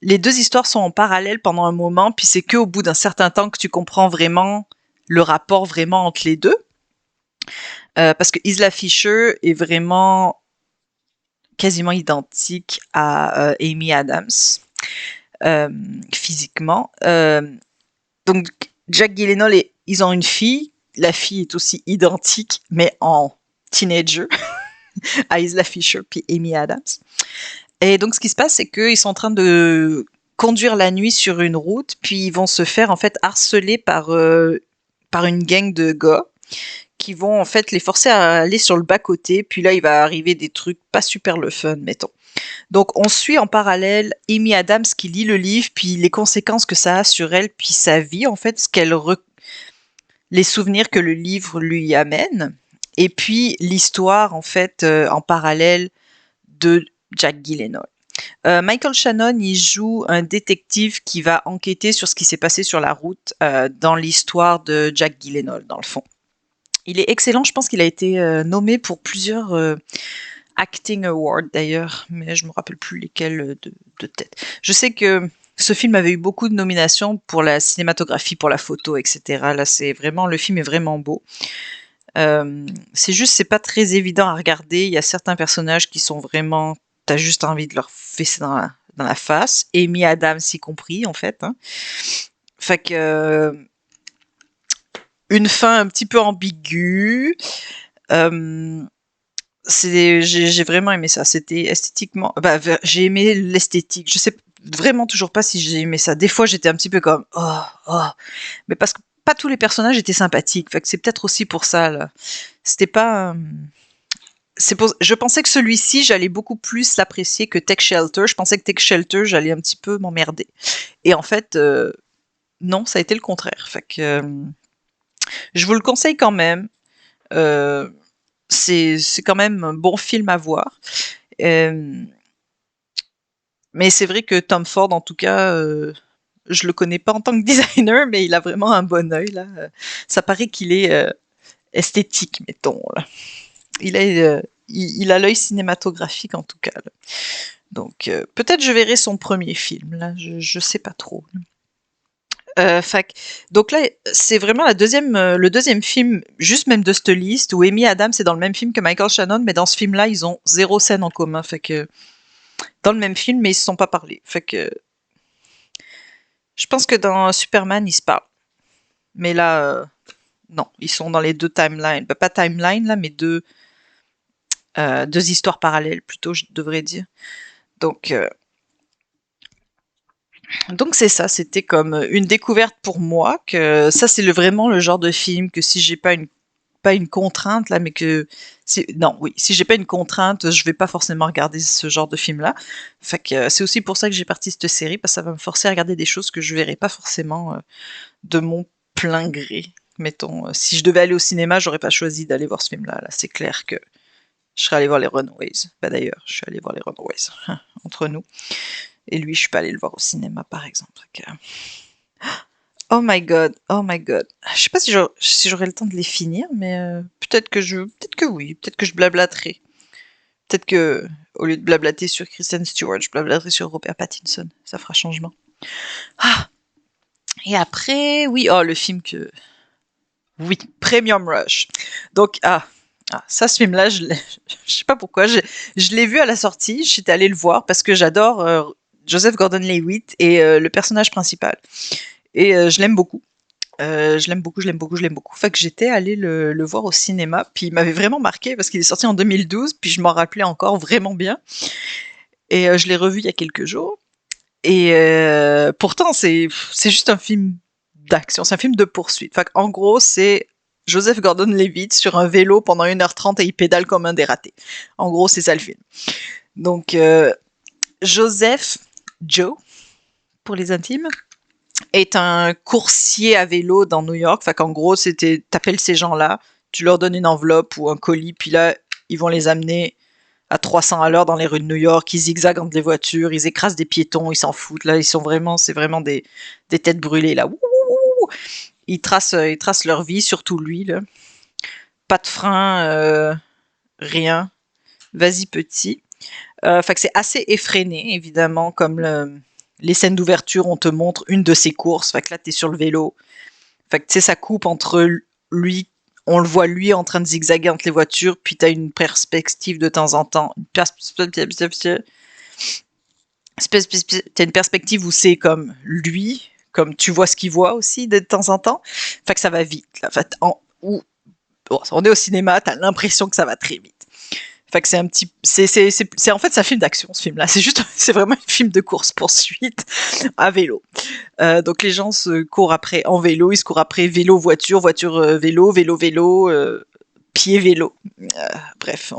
Les deux histoires sont en parallèle pendant un moment, puis c'est qu'au bout d'un certain temps que tu comprends vraiment le rapport vraiment entre les deux. Parce que Isla Fisher est vraiment quasiment identique à Amy Adams physiquement. Donc Jack Gyllenhaal ils ont une fille. La fille est aussi identique, mais en teenager à Isla Fisher puis Amy Adams. Et donc ce qui se passe, c'est qu'ils sont en train de conduire la nuit sur une route, puis ils vont se faire en fait harceler par une gang de gars qui vont en fait les forcer à aller sur le bas-côté, puis là il va arriver des trucs pas super le fun, mettons. Donc on suit en parallèle Amy Adams qui lit le livre, puis les conséquences que ça a sur elle, puis sa vie en fait, les souvenirs que le livre lui amène, et puis l'histoire en fait en parallèle de Jack Gyllenhaal. Michael Shannon, il joue un détective qui va enquêter sur ce qui s'est passé sur la route dans l'histoire de Jack Gyllenhaal, dans le fond. Il est excellent, je pense qu'il a été nommé pour plusieurs Acting Awards d'ailleurs, mais je me rappelle plus lesquels de tête. Je sais que ce film avait eu beaucoup de nominations pour la cinématographie, pour la photo, etc. Là, le film est vraiment beau. C'est juste, c'est pas très évident à regarder. Il y a certains personnages qui sont vraiment, t'as juste envie de leur fesser dans la face. Amy Adams y compris, en fait. Hein. Fait que une fin un petit peu ambiguë. J'ai vraiment aimé ça. C'était esthétiquement, j'ai aimé l'esthétique. Je sais vraiment toujours pas si j'ai aimé ça. Des fois, j'étais un petit peu comme mais parce que pas tous les personnages étaient sympathiques. Fait que c'est peut-être aussi pour ça. Là. C'était pas. Je pensais que celui-ci, j'allais beaucoup plus l'apprécier que Tech Shelter. Je pensais que Tech Shelter, j'allais un petit peu m'emmerder. Et en fait, non, ça a été le contraire. Fait que je vous le conseille quand même. C'est quand même un bon film à voir. Mais c'est vrai que Tom Ford, en tout cas, je le connais pas en tant que designer, mais il a vraiment un bon œil. Là. Ça paraît qu'il est esthétique, mettons. Là. Il a l'œil cinématographique, en tout cas. Là. Donc, peut-être je verrai son premier film. Là. Je sais pas trop. Donc là, c'est vraiment le deuxième film, juste même de cette liste, où Amy Adams est dans le même film que Michael Shannon, mais dans ce film-là, ils ont 0 scène en commun. Fait que dans le même film, mais ils se sont pas parlé. Fait que je pense que dans Superman, ils se parlent. Mais là, non, ils sont dans les deux timelines. Pas timeline là, mais deux histoires parallèles plutôt, je devrais dire. Donc c'est ça, c'était comme une découverte pour moi que ça c'est vraiment le genre de film que si j'ai pas une contrainte là, mais que si j'ai pas une contrainte, je vais pas forcément regarder ce genre de film là. Fait que c'est aussi pour ça que j'ai parti cette série parce que ça va me forcer à regarder des choses que je verrais pas forcément de mon plein gré. Mettons, si je devais aller au cinéma, j'aurais pas choisi d'aller voir ce film là. Là, c'est clair que je serais allé voir les Runaways. D'ailleurs, je suis allé voir les Runaways entre nous. Et lui, je suis pas allée le voir au cinéma, par exemple. Oh my god, oh my god. Je sais pas si j'aurai le temps de les finir, mais peut-être que oui, peut-être que je blablaterai. Peut-être que, au lieu de blablater sur Kristen Stewart, je blablaterai sur Robert Pattinson. Ça fera changement. Ah! Et après, oui, oh, le film que... Oui, Premium Rush. Donc, ça, ce film-là, je sais pas pourquoi, je l'ai vu à la sortie, j'étais allée le voir parce que j'adore Joseph Gordon-Levitt et le personnage principal. Et je l'aime beaucoup. Je l'aime beaucoup, je l'aime beaucoup, je l'aime beaucoup. Fait que j'étais allée le voir au cinéma, puis il m'avait vraiment marqué parce qu'il est sorti en 2012, puis je m'en rappelais encore vraiment bien. Et je l'ai revu il y a quelques jours. Et pourtant, c'est juste un film d'action, c'est un film de poursuite. Fait en gros, c'est Joseph Gordon-Levitt sur un vélo pendant 1h30 et il pédale comme un dératé. En gros, c'est ça le film. Donc, Joe, pour les intimes, est un coursier à vélo dans New York. Fait qu'en gros, t'appelles ces gens-là, tu leur donnes une enveloppe ou un colis, puis là, ils vont les amener à 300 à l'heure dans les rues de New York, ils zigzaguent entre les voitures, ils écrasent des piétons, ils s'en foutent. Là, c'est vraiment des têtes brûlées là. Ils tracent leur vie, surtout lui là. Pas de frein, rien. Vas-y petit. Fait que c'est assez effréné, évidemment, comme les scènes d'ouverture, on te montre une de ses courses. Fait que là, t'es sur le vélo. Fait que tu sais, ça coupe entre lui, on le voit lui en train de zigzaguer entre les voitures, puis t'as une perspective de temps en temps. T'as une perspective où c'est comme lui, comme tu vois ce qu'il voit aussi de temps en temps. Fait que ça va vite. Là. Fait, on est au cinéma, t'as l'impression que ça va très vite. Fait que c'est un petit, c'est en fait c'est un film d'action ce film-là. C'est vraiment un film de course poursuite à vélo. Donc les gens se courent après en vélo, ils se courent après vélo voiture, voiture vélo, vélo vélo, pied vélo. Bref,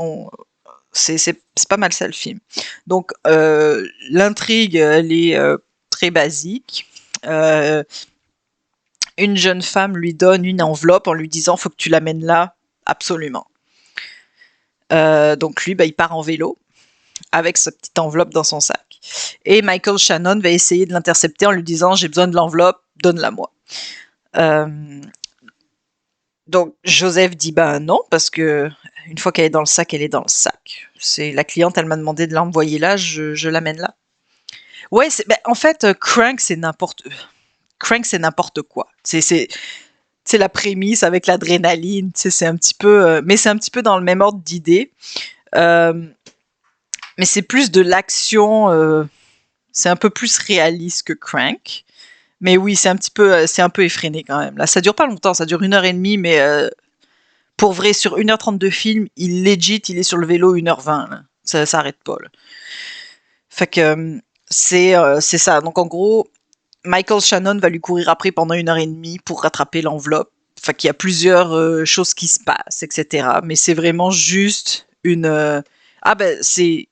c'est pas mal ça le film. Donc l'intrigue elle est très basique. Une jeune femme lui donne une enveloppe en lui disant faut que tu l'amènes là absolument. Donc lui, il part en vélo avec sa petite enveloppe dans son sac. Et Michael Shannon va essayer de l'intercepter en lui disant j'ai besoin de l'enveloppe, donne-la moi. Donc Joseph dit non parce que une fois qu'elle est dans le sac, elle est dans le sac. C'est la cliente, elle m'a demandé de l'envoyer là, je l'amène là. Ouais, en fait Crank c'est n'importe quoi. C'est la prémisse avec l'adrénaline, c'est un petit peu, mais c'est un petit peu dans le même ordre d'idée. Mais c'est plus de l'action, c'est un peu plus réaliste que Crank. Mais oui, c'est un peu effréné quand même. Là, ça dure pas longtemps, ça dure 1h30, mais pour vrai, sur 1h30 de film, il est sur le vélo 1h20. Là. Ça s'arrête pas. Là. Fait que c'est ça. Donc en gros, Michael Shannon va lui courir après pendant 1h30 pour rattraper l'enveloppe. Fait qu'il y a plusieurs choses qui se passent, etc. Mais c'est vraiment juste une... si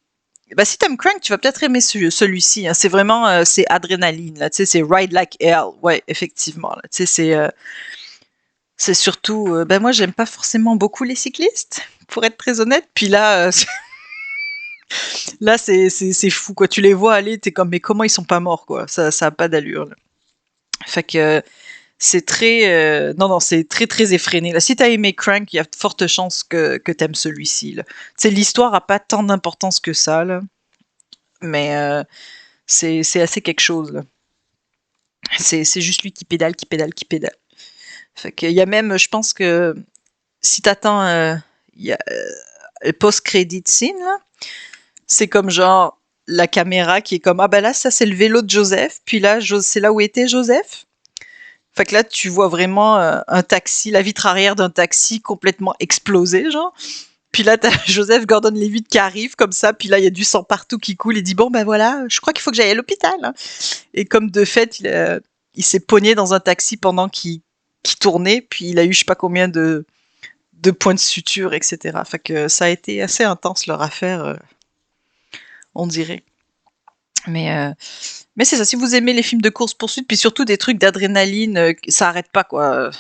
t'aimes Crank, tu vas peut-être aimer celui-ci. Hein. C'est vraiment, c'est adrénaline, là. Tu sais, c'est Ride Like Hell. Ouais, effectivement. Là. Tu sais, c'est surtout... moi, j'aime pas forcément beaucoup les cyclistes, pour être très honnête. Puis là, là c'est fou, quoi. Tu les vois aller, t'es comme, mais comment ils sont pas morts, quoi. Ça a pas d'allure, là. Fait que... c'est très non c'est très très effréné là. Si t'as aimé Crank, il y a de fortes chances que t'aimes celui-ci là. Tu sais, l'histoire a pas tant d'importance que ça là, mais c'est assez quelque chose là. C'est juste lui qui pédale. Fait qu'il y a même, je pense que si t'attends il y a post-credit scene là, c'est comme genre la caméra qui est comme là ça c'est le vélo de Joseph, puis là c'est là où était Joseph. Fait que là, tu vois vraiment un taxi, la vitre arrière d'un taxi complètement explosé, genre. Puis là, t'as Joseph Gordon-Levitt qui arrive comme ça, puis là, il y a du sang partout qui coule. Il dit bon, voilà, je crois qu'il faut que j'aille à l'hôpital. Hein. Et comme de fait, il s'est pogné dans un taxi pendant qu'il tournait, puis il a eu je sais pas combien de points de suture, etc. Fait que ça a été assez intense leur affaire, on dirait. Mais c'est ça, si vous aimez les films de course-poursuite, puis surtout des trucs d'adrénaline, ça arrête pas, quoi.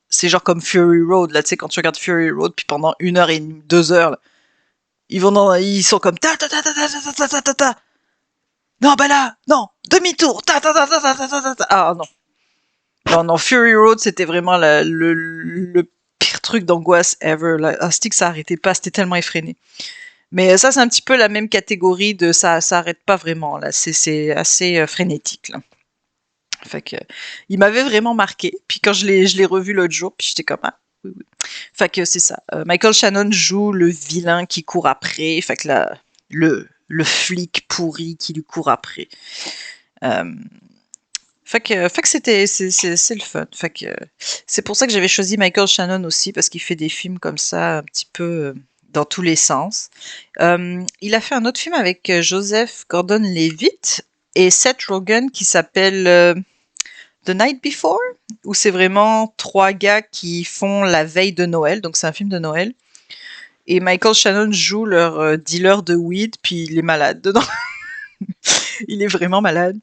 C'est genre comme Fury Road, là, tu sais, quand tu regardes Fury Road, puis pendant 1h30, 2h, là, ils sont comme ta ta ta ta ta ta ta ta ta ta. Non, là, non, demi-tour, ta ta ta ta ta ta ta ta. Ah non. Non, Fury Road, c'était vraiment le pire truc d'angoisse ever. Là. Ah, c'était que ça arrêtait pas, c'était tellement effréné. Mais ça, c'est un petit peu la même catégorie de ça arrête pas vraiment, là. C'est assez frénétique, là. Fait que il m'avait vraiment marqué. Puis quand je l'ai revu l'autre jour, puis j'étais comme ah oui oui. Fait que c'est ça. Michael Shannon joue le vilain qui court après. Fait que là, le flic pourri qui lui court après. Euh, fait que c'est le fun. Fait que c'est pour ça que j'avais choisi Michael Shannon aussi parce qu'il fait des films comme ça un petit peu dans tous les sens. Il a fait un autre film avec Joseph Gordon-Levitt et Seth Rogen qui s'appelle The Night Before, où c'est vraiment trois gars qui font la veille de Noël, donc c'est un film de Noël. Et Michael Shannon joue leur dealer de weed, puis il est malade dedans. Il est vraiment malade.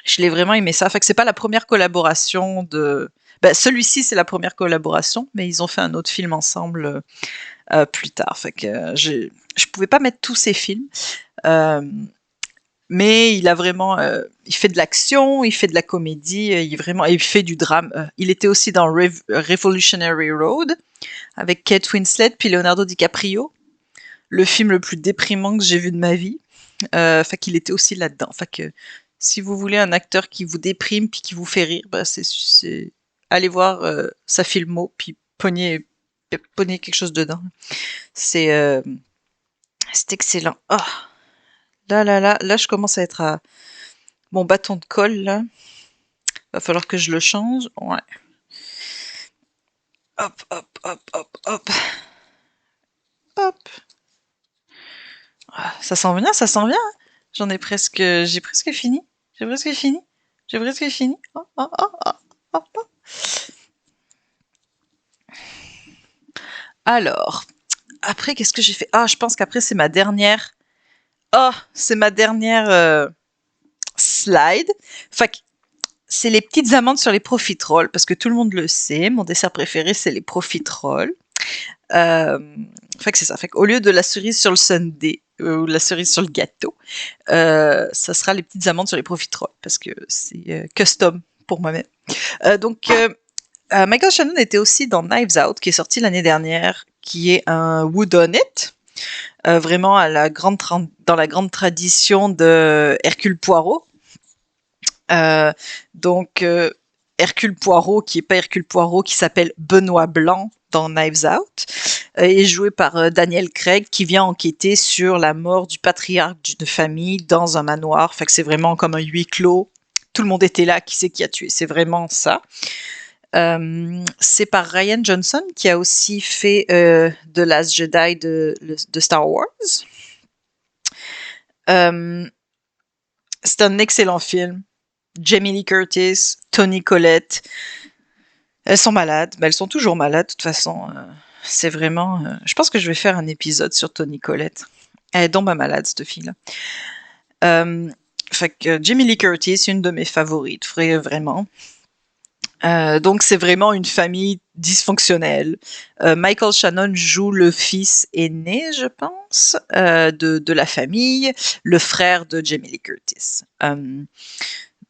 Je l'ai vraiment aimé ça. Fait que c'est pas la première collaboration de. Ben, celui-ci, c'est la première collaboration, mais ils ont fait un autre film ensemble plus tard. Fait que je pouvais pas mettre tous ces films. Euh, mais il a vraiment, il fait de l'action, il fait de la comédie, il fait du drame. Il était aussi dans Revolutionary Road avec Kate Winslet puis Leonardo DiCaprio, le film le plus déprimant que j'ai vu de ma vie. Fait qu'il était aussi là-dedans. Fait que si vous voulez un acteur qui vous déprime puis qui vous fait rire, bah c'est allez voir sa filmo puis pognez quelque chose dedans. C'est euh, c'est excellent. Oh, là, je commence à être à mon bâton de colle là. Va falloir que je le change. Ouais. Hop, hop, hop, hop, hop. Hop. Ah, ça s'en vient, ça s'en vient. J'ai presque fini. J'ai presque fini. J'ai presque fini. Oh, oh, oh, oh, oh, oh. Alors, après, qu'est-ce que j'ai fait? Ah, je pense qu'après, c'est ma dernière. Oh, c'est ma dernière slide. Fait que c'est les petites amandes sur les profiteroles, parce que tout le monde le sait. Mon dessert préféré, c'est les profiteroles. Euh, fait que c'est ça. Fait qu'au lieu de la cerise sur le sundae ou la cerise sur le gâteau, ça sera les petites amandes sur les profiteroles parce que c'est custom pour moi-même. Michael Shannon était aussi dans Knives Out qui est sorti l'année dernière, qui est un whodunit, vraiment dans la grande tradition de Hercule Poirot. Euh, donc Hercule Poirot, qui est pas Hercule Poirot, qui s'appelle Benoît Blanc dans Knives Out, est joué par Daniel Craig, qui vient enquêter sur la mort du patriarche d'une famille dans un manoir. Fait que c'est vraiment comme un huis clos. Tout le monde était là, qui c'est qui a tué. C'est vraiment ça. C'est par Ryan Johnson, qui a aussi fait The Last Jedi de Star Wars. C'est un excellent film. Jamie Lee Curtis, Toni Collette, elles sont malades, mais elles sont toujours malades de toute façon. C'est vraiment. Je pense que je vais faire un épisode sur Toni Collette. Elle est donc ma malade cette fille-là. Fait que Jamie Lee Curtis, une de mes favorites, vraiment. Donc c'est vraiment une famille dysfonctionnelle. Michael Shannon joue le fils aîné, je pense, de la famille, le frère de Jamie Lee Curtis.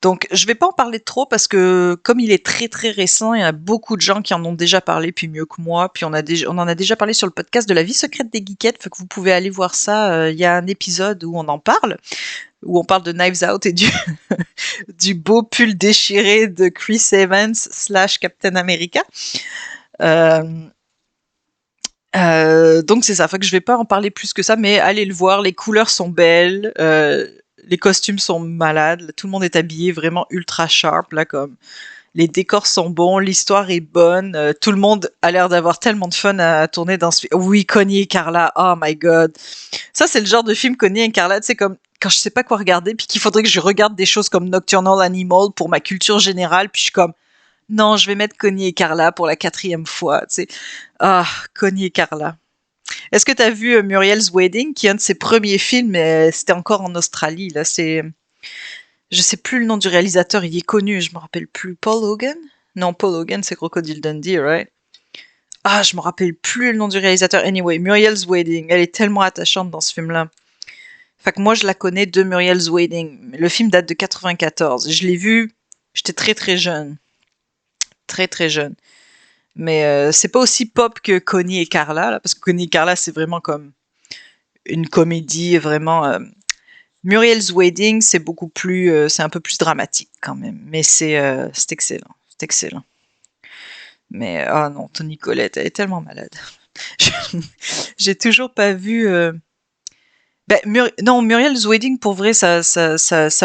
Donc, je vais pas en parler trop parce que comme il est très très récent, il y a beaucoup de gens qui en ont déjà parlé, puis mieux que moi. Puis on en a déjà parlé sur le podcast de la vie secrète des geekettes, fait que vous pouvez aller voir ça. Il y a un épisode où on en parle, où on parle de Knives Out et du du beau pull déchiré de Chris Evans / Captain America. Donc c'est ça, fait que je vais pas en parler plus que ça, mais allez le voir, les couleurs sont belles, les costumes sont malades, tout le monde est habillé vraiment ultra sharp, là, comme les décors sont bons, l'histoire est bonne, tout le monde a l'air d'avoir tellement de fun à tourner dans ce film. Oui, Connie et Carla, oh my god. Ça, c'est le genre de film Connie et Carla, tu sais, comme quand je sais pas quoi regarder, puis qu'il faudrait que je regarde des choses comme Nocturnal Animal pour ma culture générale, puis je suis comme, non, je vais mettre Connie et Carla pour la 4e fois, tu sais. Ah, Connie et Carla. Est-ce que tu as vu Muriel's Wedding, qui est un de ses premiers films, mais c'était encore en Australie, là, c'est. Je sais plus le nom du réalisateur, il est connu, je me rappelle plus. Paul Hogan? Non, Paul Hogan, c'est Crocodile Dundee, right? Ah, je me rappelle plus le nom du réalisateur. Anyway, Muriel's Wedding, elle est tellement attachante dans ce film-là. Fait que moi, je la connais de Muriel's Wedding. Le film date de 94. Je l'ai vu, j'étais très très jeune. Très très jeune. Mais c'est pas aussi pop que Connie et Carla, là, parce que Connie et Carla, c'est vraiment comme une comédie vraiment Muriel's Wedding, c'est beaucoup plus, c'est un peu plus dramatique quand même, mais c'est excellent, c'est excellent. Mais ah non, Toni Collette, elle est tellement malade. J'ai toujours pas vu. Ben, non, Muriel's Wedding, pour vrai, ça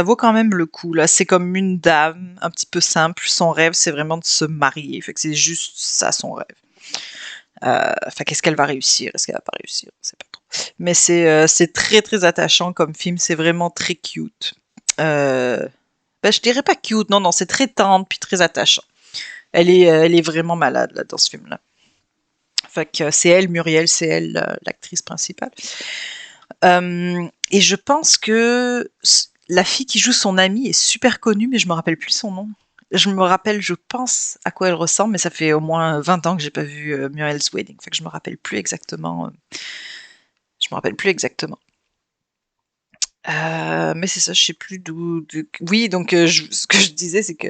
vaut quand même le coup. Là, c'est comme une dame, un petit peu simple. Son rêve, c'est vraiment de se marier. Fait que c'est juste ça son rêve. Enfin, qu'est-ce qu'elle va réussir? Est-ce qu'elle va pas réussir? Je sais pas trop. Mais c'est très très attachant comme film. C'est vraiment très cute. Ben, je dirais pas cute. Non, non, c'est très tendre puis très attachant. Elle est vraiment malade là dans ce film-là. Fait que c'est elle, Muriel, c'est elle l'actrice principale. Et je pense que la fille qui joue son amie est super connue, mais je me rappelle plus son nom. Je me rappelle, je pense, à quoi elle ressemble, mais ça fait au moins 20 ans que j'ai pas vu Muriel's Wedding. Fait que je me rappelle plus exactement. Je me rappelle plus exactement. Mais c'est ça, je sais plus Oui, donc ce que je disais, c'est que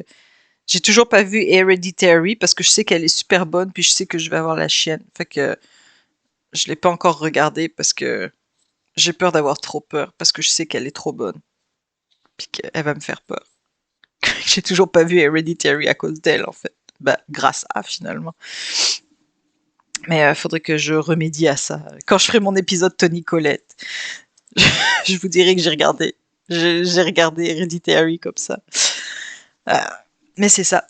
j'ai toujours pas vu Hereditary parce que je sais qu'elle est super bonne, puis je sais que je vais avoir la chienne. Fait que je l'ai pas encore regardée parce que j'ai peur d'avoir trop peur, parce que je sais qu'elle est trop bonne, puis qu'elle va me faire peur. J'ai toujours pas vu Hereditary à cause d'elle, en fait. Bah, grâce à, finalement. Mais faudrait que je remédie à ça. Quand je ferai mon épisode Toni Collette, je vous dirai que j'ai regardé. J'ai regardé Hereditary comme ça. Euh, mais c'est ça.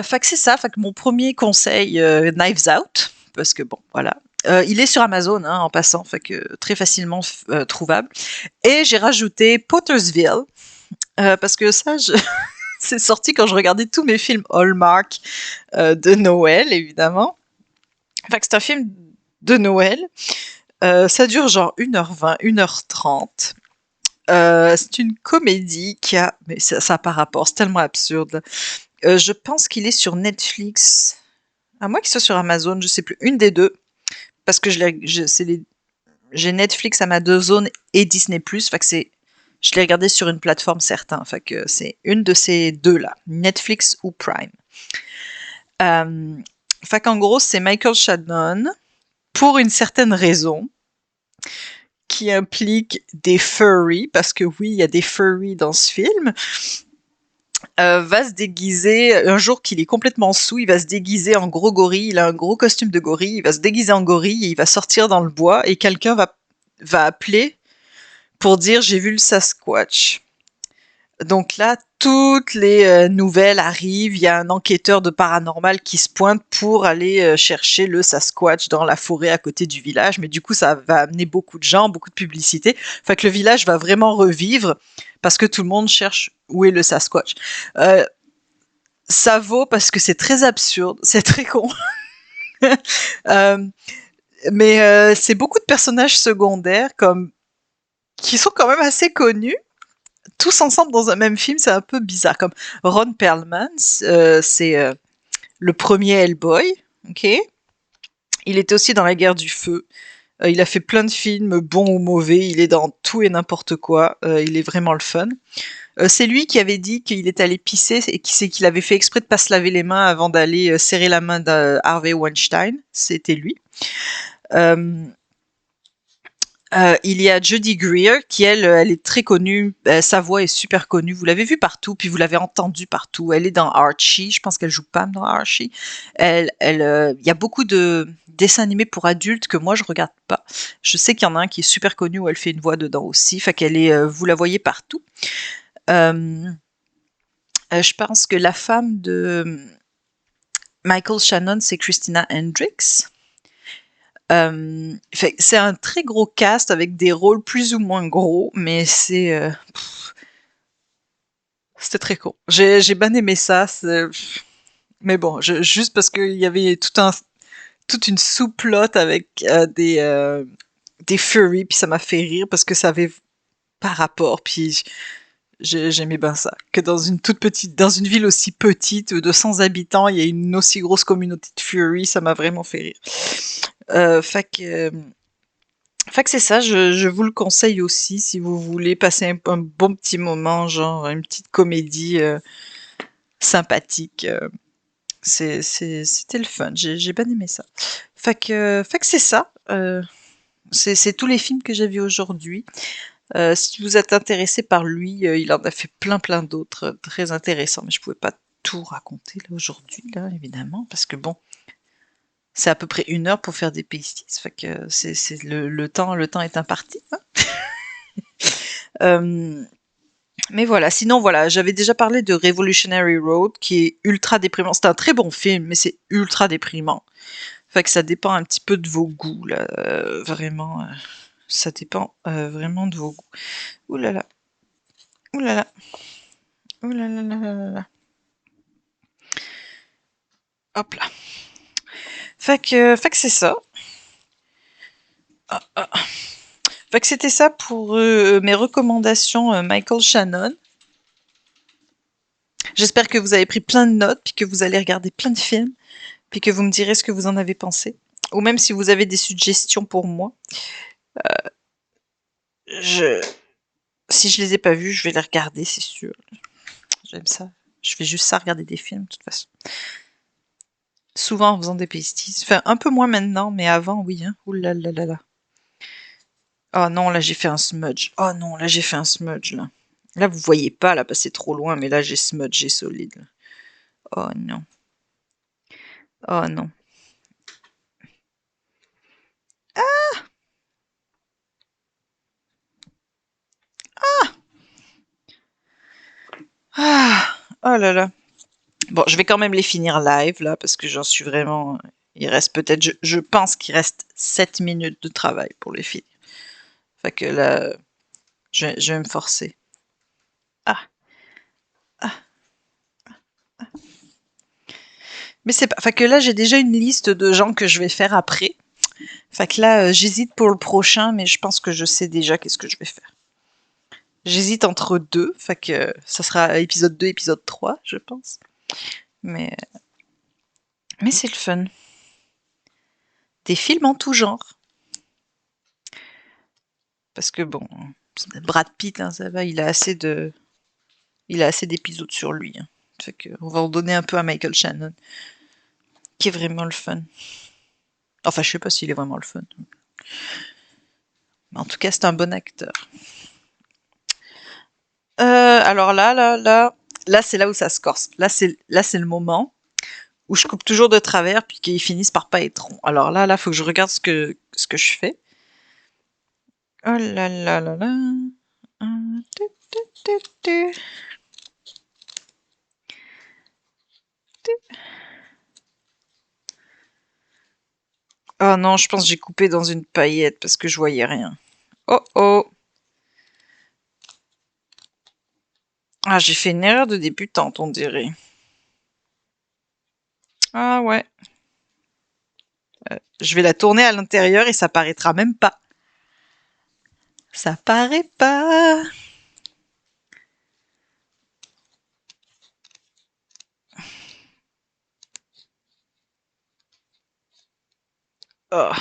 Fait que c'est ça. Fait que mon premier conseil, Knives Out, parce que bon, voilà. Il est sur Amazon, hein, en passant, fait que très facilement trouvable. Et j'ai rajouté Pottersville, parce que ça, c'est sorti quand je regardais tous mes films Hallmark de Noël, évidemment. Fait que c'est un film de Noël. Ça dure genre 1h20, 1h30. C'est une comédie qui a... Mais ça n'a pas rapport, c'est tellement absurde. Je pense qu'il est sur Netflix. À moins qu'il soit sur Amazon, je sais plus. Une des deux. Parce que j'ai Netflix, Amazon et Disney+. Fait que je l'ai regardé sur une plateforme certaine. Fait que c'est une de ces deux-là. Netflix ou Prime. Fait qu'en gros, c'est Michael Shannon, pour une certaine raison, qui implique des furries, parce que oui, il y a des furries dans ce film, va se déguiser, un jour qu'il est complètement saoul, il va se déguiser en gros gorille, il a un gros costume de gorille, il va se déguiser en gorille, et il va sortir dans le bois, et quelqu'un va appeler pour dire j'ai vu le Sasquatch. Donc là, toutes les nouvelles arrivent. Il y a un enquêteur de paranormal qui se pointe pour aller chercher le Sasquatch dans la forêt à côté du village. Mais du coup, ça va amener beaucoup de gens, beaucoup de publicité. Fait que le village va vraiment revivre parce que tout le monde cherche où est le Sasquatch. Ça vaut parce que c'est très absurde, c'est très con. Mais c'est beaucoup de personnages secondaires comme qui sont quand même assez connus. Tous ensemble dans un même film, c'est un peu bizarre. Comme Ron Perlman, c'est le premier Hellboy, ok. Il était aussi dans La Guerre du Feu. Il a fait plein de films, bons ou mauvais. Il est dans tout et n'importe quoi. Il est vraiment le fun. C'est lui qui avait dit qu'il est allé pisser et qu'il avait fait exprès de pas se laver les mains avant d'aller serrer la main d'Harvey Weinstein. C'était lui. Il y a Jodie Greer qui, elle est très connue. Sa voix est super connue. Vous l'avez vue partout, puis vous l'avez entendue partout. Elle est dans Archie. Je pense qu'elle joue Pam dans Archie. Il y a beaucoup de dessins animés pour adultes que moi je regarde pas. Je sais qu'il y en a un qui est super connu où elle fait une voix dedans aussi. Fait qu'elle est, vous la voyez partout. Je pense que la femme de Michael Shannon, c'est Christina Hendricks. C'est un très gros cast avec des rôles plus ou moins gros, mais c'était très con. J'ai bien aimé ça, mais bon, juste parce qu'il y avait toute une sous-plot avec des furries, puis ça m'a fait rire parce que ça avait pas rapport, puis j'aimais bien ça. Que dans une ville aussi petite, de 100 habitants, il y a une aussi grosse communauté de furries, ça m'a vraiment fait rire. Fait que c'est ça, je vous le conseille aussi si vous voulez passer un bon petit moment, genre une petite comédie sympathique. C'était le fun, j'ai bien aimé ça. Fait que c'est ça. C'est tous les films que j'ai vus aujourd'hui. Si vous êtes intéressé par lui, il en a fait plein d'autres très intéressants, mais je pouvais pas tout raconter là aujourd'hui, là, évidemment, parce que bon, c'est à peu près 1 heure pour faire des pasties, fait que c'est le temps est imparti, hein. Euh, mais voilà, sinon voilà, j'avais déjà parlé de Revolutionary Road, qui est ultra déprimant. C'est un très bon film, mais c'est ultra déprimant. Fait que ça dépend un petit peu de vos goûts, là, vraiment. Ça dépend vraiment de vos goûts. Ouh là là, ouh là là, ouh là là là là là. Hop là. Fait que c'est ça. Ah, ah. Fait que c'était ça pour mes recommandations Michael Shannon. J'espère que vous avez pris plein de notes, puis que vous allez regarder plein de films, puis que vous me direz ce que vous en avez pensé. Ou même si vous avez des suggestions pour moi. Je... Si je les ai pas vus, je vais les regarder, c'est sûr. J'aime ça. Je fais juste ça, regarder des films, de toute façon. Souvent en faisant des pasties. Enfin, un peu moins maintenant, mais avant, oui. Hein. Ouh là là là là. Oh non, là j'ai fait un smudge. Oh non, là j'ai fait un smudge, là. Là, vous voyez pas, là, parce que c'est trop loin, mais là j'ai smudge, j'ai solide. Là. Oh non. Oh non. Ah, oh là là. Bon, je vais quand même les finir live, là, parce que j'en suis vraiment... Il reste peut-être... Je pense qu'il reste 7 minutes de travail pour les finir. Fait que là, je vais me forcer. Ah, ah. Mais c'est pas... Fait que là, j'ai déjà une liste de gens que je vais faire après. Fait que là, j'hésite pour le prochain, mais je pense que je sais déjà qu'est-ce que je vais faire. J'hésite entre deux, fait que ça sera épisode 2, épisode 3, je pense. Mais, mais c'est le fun. Des films en tout genre. Parce que bon, Brad Pitt, hein, ça va, il a assez d'épisodes sur lui. Hein. Fait que on va en donner un peu à Michael Shannon, qui est vraiment le fun. Enfin, je sais pas s'il est vraiment le fun. Mais en tout cas, c'est un bon acteur. Alors là, c'est là où ça se corse. Là, c'est le moment où je coupe toujours de travers puis qu'ils finissent par pas être ronds. Alors là, faut que je regarde ce que je fais. Oh là là là là. Tu, tu, tu, tu. Oh non, je pense que j'ai coupé dans une paillette parce que je voyais rien. Oh oh. Ah, j'ai fait une erreur de débutante, on dirait. Ah ouais. Je vais la tourner à l'intérieur et ça paraîtra même pas. Ça paraît pas. Oh.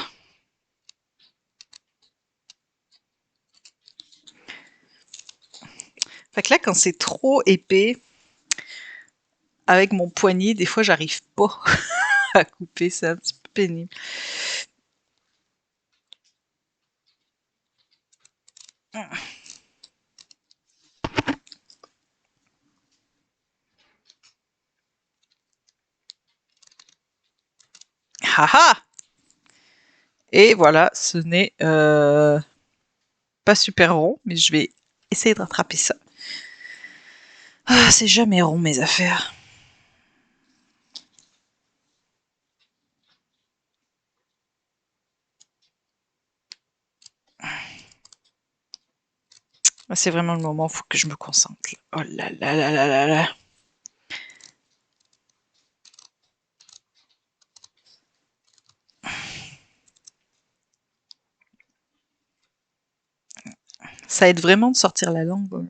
Fait que là, quand c'est trop épais, avec mon poignet, des fois, j'arrive pas à couper. C'est un petit peu pénible. Haha. Et voilà, ce n'est pas super rond, mais je vais essayer de rattraper ça. Ah, c'est jamais rond mes affaires. C'est vraiment le moment où il faut que je me concentre. Oh là là là là là là. Ça aide vraiment de sortir la langue.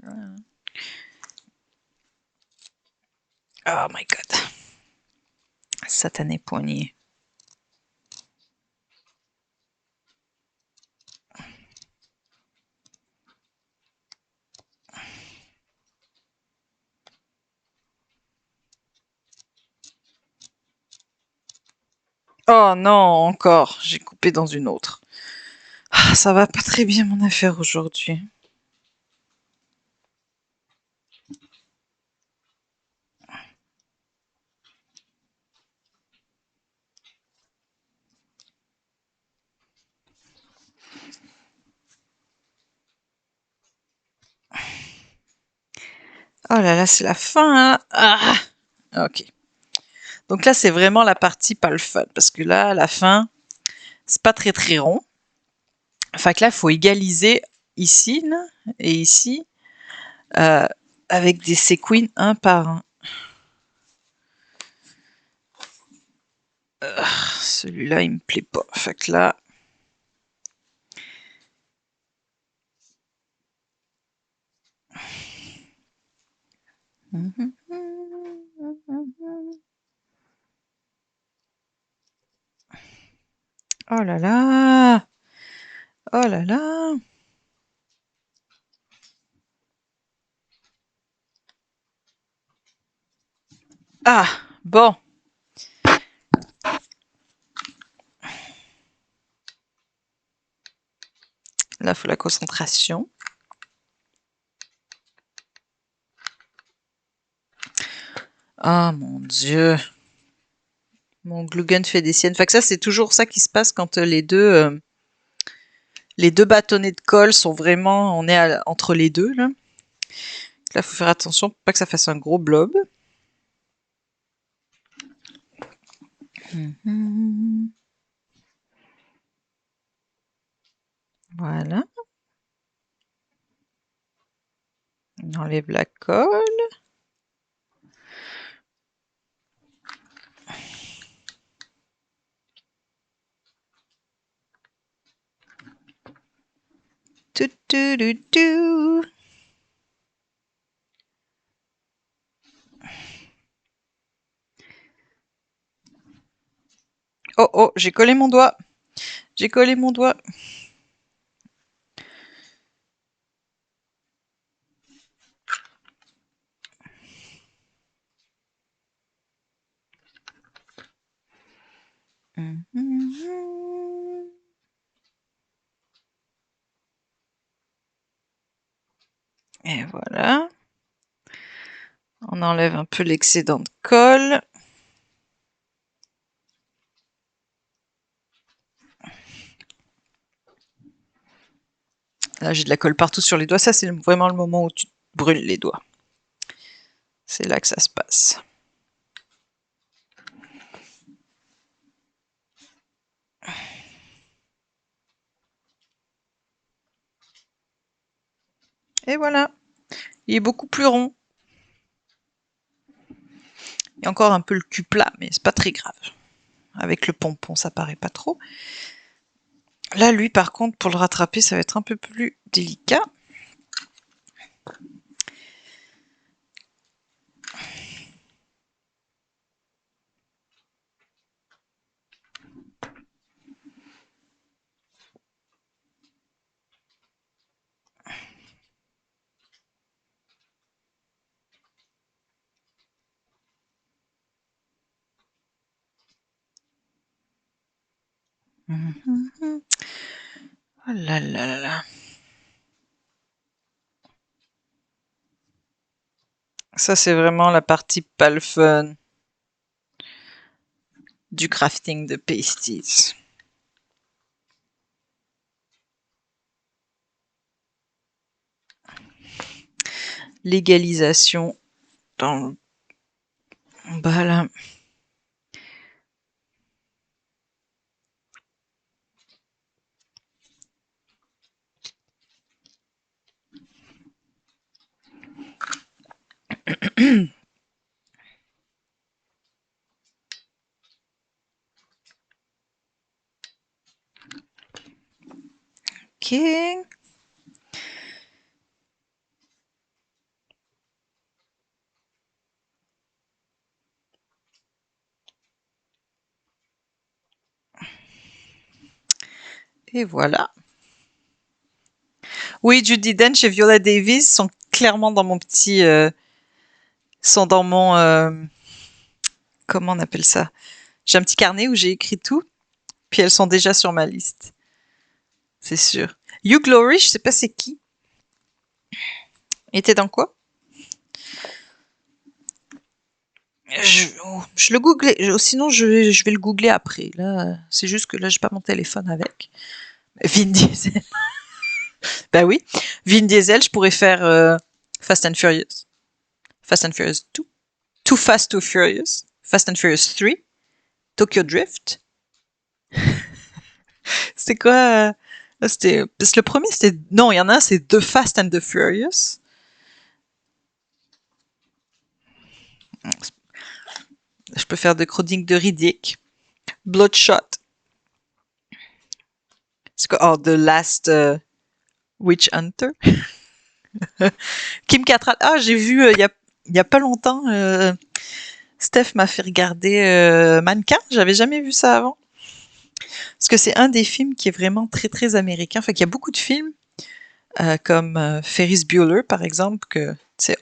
Oh my god. Satané poignet. Oh non, encore. J'ai coupé dans une autre. Ah, ça va pas très bien mon affaire aujourd'hui. Oh là là, c'est la fin, hein. Ah, ok. Donc là, c'est vraiment la partie pas le fun, parce que là, à la fin, c'est pas très très rond. Fait que là, il faut égaliser ici là, et ici euh, avec des séquins un par un. Celui-là, il me plaît pas. Fait que là, oh là là, oh là là. Ah, bon. Là, il faut la concentration. Ah, mon Dieu. Mon glue gun fait des siennes. Fait que ça, c'est toujours ça qui se passe quand les deux bâtonnets de colle sont vraiment, on est entre les deux, là. Là, faut faire attention pour pas que ça fasse un gros blob. Voilà. On enlève la colle. Tout, tout, tout, tout. Oh, oh, j'ai collé mon doigt. J'ai collé mon doigt. Et voilà. On enlève un peu l'excédent de colle. Là, j'ai de la colle partout sur les doigts. Ça, c'est vraiment le moment où tu te brûles les doigts. C'est là que ça se passe. Et voilà. Il est beaucoup plus rond. Il y a encore un peu le cul plat, mais c'est pas très grave. Avec le pompon, ça paraît pas trop. Là, lui, par contre, pour le rattraper, ça va être un peu plus délicat. Oh là là là là. Ça, c'est vraiment la partie pas le fun du crafting de pasties. L'égalisation dans le bas là. Ok. Et voilà. Oui, Judi Dench et Viola Davis sont clairement dans mon petit... sont dans mon... comment on appelle ça? J'ai un petit carnet où j'ai écrit tout, puis elles sont déjà sur ma liste. C'est sûr. Hugh Laurie, je sais pas c'est qui. Il était dans quoi? Je le googlais. Sinon, je vais le googler après. Là, c'est juste que là, j'ai pas mon téléphone avec. Vin Diesel. Bah oui. Vin Diesel, je pourrais faire Fast and Furious. Fast and Furious 2, Too Fast, Too Furious, Fast and Furious 3, Tokyo Drift. C'était quoi? C'était... Parce que le premier, c'était... Non, il y en a un, c'est The Fast and the Furious. Je peux faire des chroniques de Riddick. Bloodshot. C'est quoi? Oh, The Last Witch Hunter. Kim Cattrall. Ah, j'ai vu il y a pas longtemps. Steph m'a fait regarder Mannequin. J'avais jamais vu ça avant. Parce que c'est un des films qui est vraiment très très américain. Enfin, qu'il y a beaucoup de films comme Ferris Bueller, par exemple, que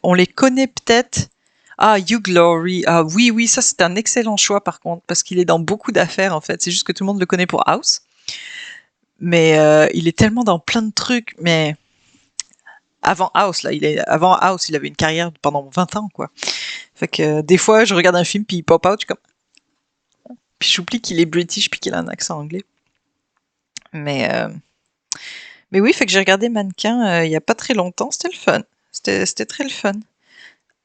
on les connaît peut-être. Ah, You Glory. Ah oui, oui, ça c'est un excellent choix par contre, parce qu'il est dans beaucoup d'affaires en fait. C'est juste que tout le monde le connaît pour House. Mais il est tellement dans plein de trucs. Mais avant House, là, avant House, il avait une carrière pendant 20 ans, quoi. Fait que des fois, je regarde un film, puis il pop out, je suis comme... Puis j'oublie qu'il est british, puis qu'il a un accent anglais. Mais oui, fait que j'ai regardé Mannequin il y a pas très longtemps. C'était le fun. C'était très le fun.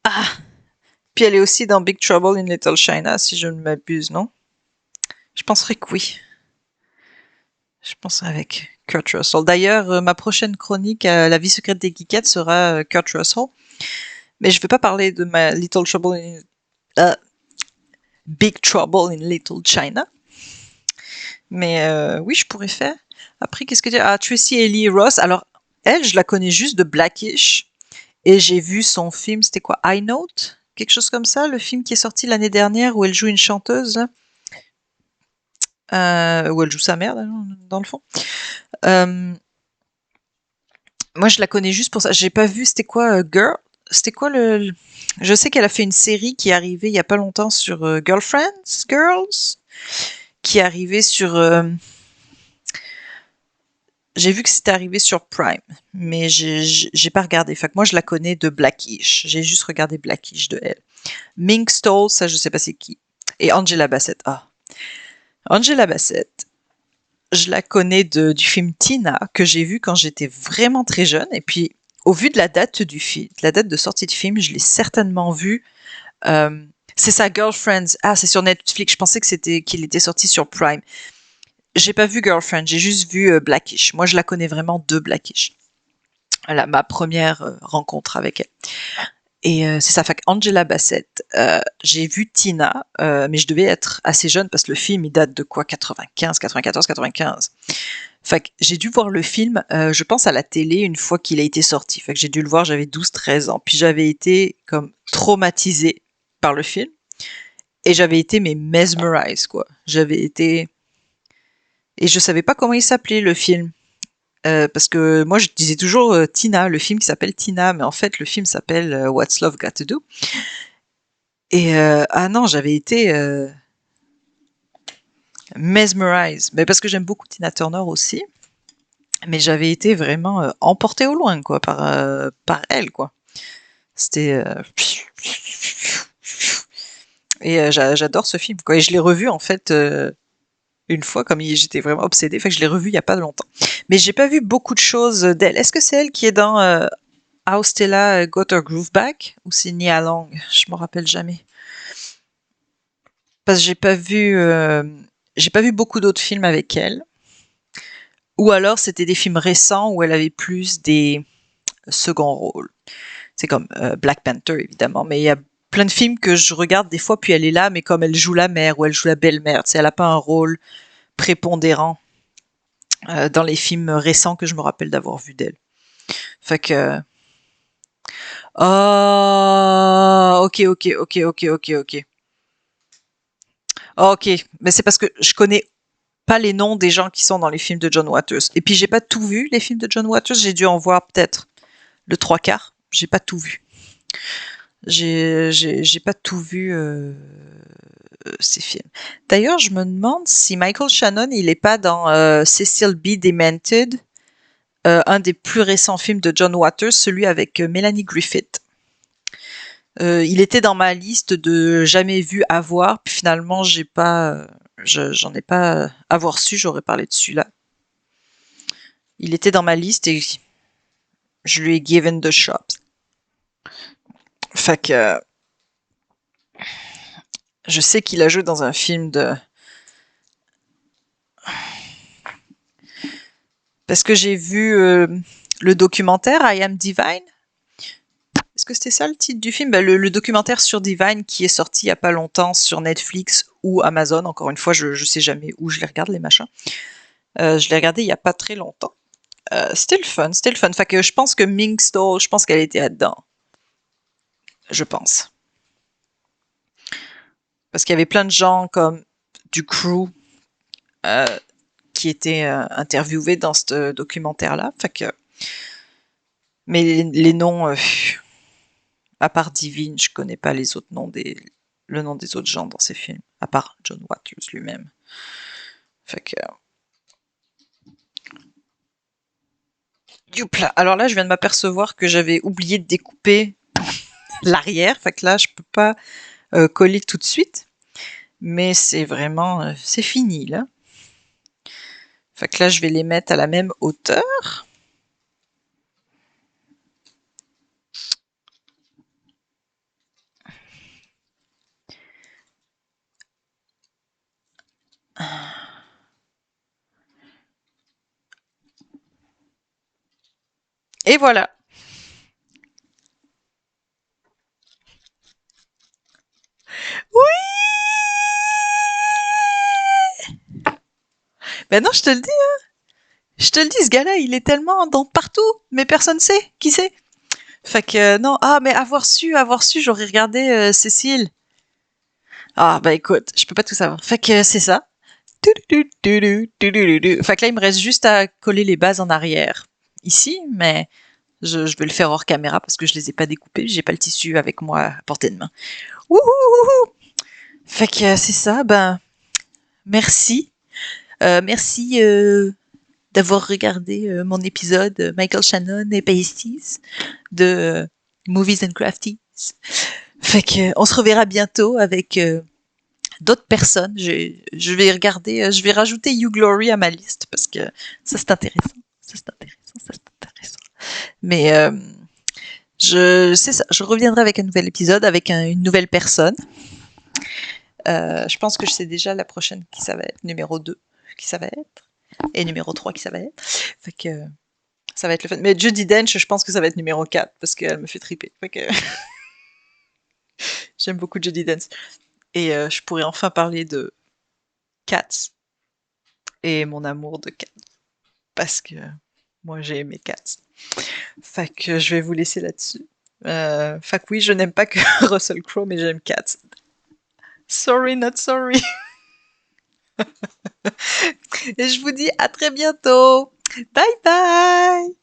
Ah! Puis elle est aussi dans Big Trouble in Little China, si je ne m'abuse, non? Je penserais que oui. Je penserais avec Kurt Russell. D'ailleurs, ma prochaine chronique à La vie secrète des geekettes sera Kurt Russell. Mais je ne vais pas parler de ma Big Trouble in Little China. Mais oui, je pourrais faire. Après, qu'est-ce que tu dis? Ah, Tracy Ellie Ross. Alors, elle, je la connais juste de Blackish. Et j'ai vu son film, c'était quoi? High Note? Quelque chose comme ça, le film qui est sorti l'année dernière où elle joue une chanteuse, là. Où elle joue sa mère, dans le fond. Moi, je la connais juste pour ça. J'ai pas vu, c'était quoi, Girl? C'était quoi Je sais qu'elle a fait une série qui est arrivée il y a pas longtemps sur Girls, qui est arrivée sur... J'ai vu que c'était arrivé sur Prime, mais j'ai pas regardé. Fait que moi, je la connais de Blackish. J'ai juste regardé Blackish de elle. Mink Stole, ça, je sais pas c'est qui. Et Angela Bassett. Ah. Angela Bassett, je la connais du film Tina, que j'ai vu quand j'étais vraiment très jeune. Et puis, au vu de la date du film, la date de sortie de film, je l'ai certainement vu. C'est sa Girlfriends. Ah, c'est sur Netflix. Je pensais que qu'il était sorti sur Prime. J'ai pas vu Girlfriend, j'ai juste vu Blackish. Moi, je la connais vraiment de Blackish. Voilà, ma première rencontre avec elle. Et c'est ça, fait Angela Bassett. J'ai vu Tina, mais je devais être assez jeune parce que le film, il date de quoi? 95, 94, 95. Fait que j'ai dû voir le film, je pense à la télé une fois qu'il a été sorti. Fait que j'ai dû le voir, j'avais 12, 13 ans. Puis j'avais été comme traumatisée par le film. Et j'avais été, mais mesmerized, quoi. J'avais été... Et je savais pas comment il s'appelait, le film. Parce que moi, je disais toujours Tina, le film qui s'appelle Tina, mais en fait, le film s'appelle What's Love Got to Do. Et ah non, j'avais été mesmerized. Mais parce que j'aime beaucoup Tina Turner aussi. Mais j'avais été vraiment emportée au loin, quoi, par elle, quoi. C'était... Et j'adore ce film, quoi. Et je l'ai revu, en fait... une fois, comme j'étais vraiment obsédée, fait que je l'ai revue il y a pas longtemps. Mais j'ai pas vu beaucoup de choses d'elle. Est-ce que c'est elle qui est dans How Stella Got Her Groove Back ou c'est Nia Long? Je me rappelle jamais. Parce que j'ai pas vu beaucoup d'autres films avec elle. Ou alors c'était des films récents où elle avait plus des seconds rôles. C'est comme Black Panther évidemment, mais il y a plein de films que je regarde des fois puis elle est là, mais comme elle joue la mère ou elle joue la belle-mère, tu sais, elle a pas un rôle prépondérant dans les films récents que je me rappelle d'avoir vu d'elle. Fait que... Oh, ok. Ok, mais c'est parce que je connais pas les noms des gens qui sont dans les films de John Waters. Et puis j'ai pas tout vu, les films de John Waters, j'ai dû en voir peut-être le 3/4. J'ai pas tout vu. J'ai pas tout vu ces films. D'ailleurs, je me demande si Michael Shannon, il est pas dans Cecil B. Demented, un des plus récents films de John Waters, celui avec Melanie Griffith. Il était dans ma liste de jamais vu à voir, puis finalement j'en ai pas avoir su, j'aurais parlé de celui-là. Il était dans ma liste et je lui ai given the shot. Fait que je sais qu'il a joué dans un film de... Parce que j'ai vu le documentaire I Am Divine. Est-ce que c'était ça le titre du film? Ben, le documentaire sur Divine qui est sorti il y a pas longtemps sur Netflix ou Amazon. Encore une fois, je sais jamais où je les regarde les machins. Je l'ai regardé il y a pas très longtemps. C'était le fun, c'était le fun. Fait que je pense que Ming Stoll, je pense qu'elle était là-dedans. Je pense. Parce qu'il y avait plein de gens comme du crew euh, qui étaient interviewés dans ce documentaire-là. Fait que, mais les noms, à part Divine, je connais pas les autres noms le nom des autres gens dans ces films, à part John Waters lui-même. Fait que, youpla. Alors là, je viens de m'apercevoir que j'avais oublié de découper l'arrière. Fait que là, je peux pas coller tout de suite. Mais c'est vraiment, c'est fini là. Fait que là, je vais les mettre à la même hauteur. Et voilà. Oui! Ben non, je te le dis. Je te le dis, ce gars-là, il est tellement dans partout, mais personne sait. Qui sait? Fait que non. Ah, mais avoir su, j'aurais regardé Cécile. Ah, bah écoute, je peux pas tout savoir. Fait que c'est ça. Fait que là, il me reste juste à coller les bases en arrière. Ici, mais je vais le faire hors caméra parce que je les ai pas découpés. J'ai pas le tissu avec moi à portée de main. Wouhou! Fait que c'est ça. Ben, merci. Merci d'avoir regardé mon épisode Michael Shannon et Pasties de Movies and Crafties. Fait que on se reverra bientôt avec d'autres personnes. Je vais regarder, je vais rajouter You Glory à ma liste parce que ça c'est intéressant. Ça c'est intéressant, ça c'est intéressant. Mais c'est ça, je reviendrai avec un nouvel épisode avec une nouvelle personne. Je pense que je sais déjà la prochaine qui ça va être, numéro 2 qui ça va être, et numéro 3 qui ça va être. Fait que ça va être le fun. Mais Judi Dench, je pense que ça va être numéro 4 parce qu'elle me fait triper. Fait que j'aime beaucoup Judi Dench. Et je pourrais enfin parler de Cats et mon amour de Cats. Parce que moi, j'ai aimé Cats. Fait que je vais vous laisser là-dessus. Fait que oui, je n'aime pas que Russell Crowe, mais j'aime Cats. Sorry, not sorry. Et je vous dis à très bientôt. Bye bye.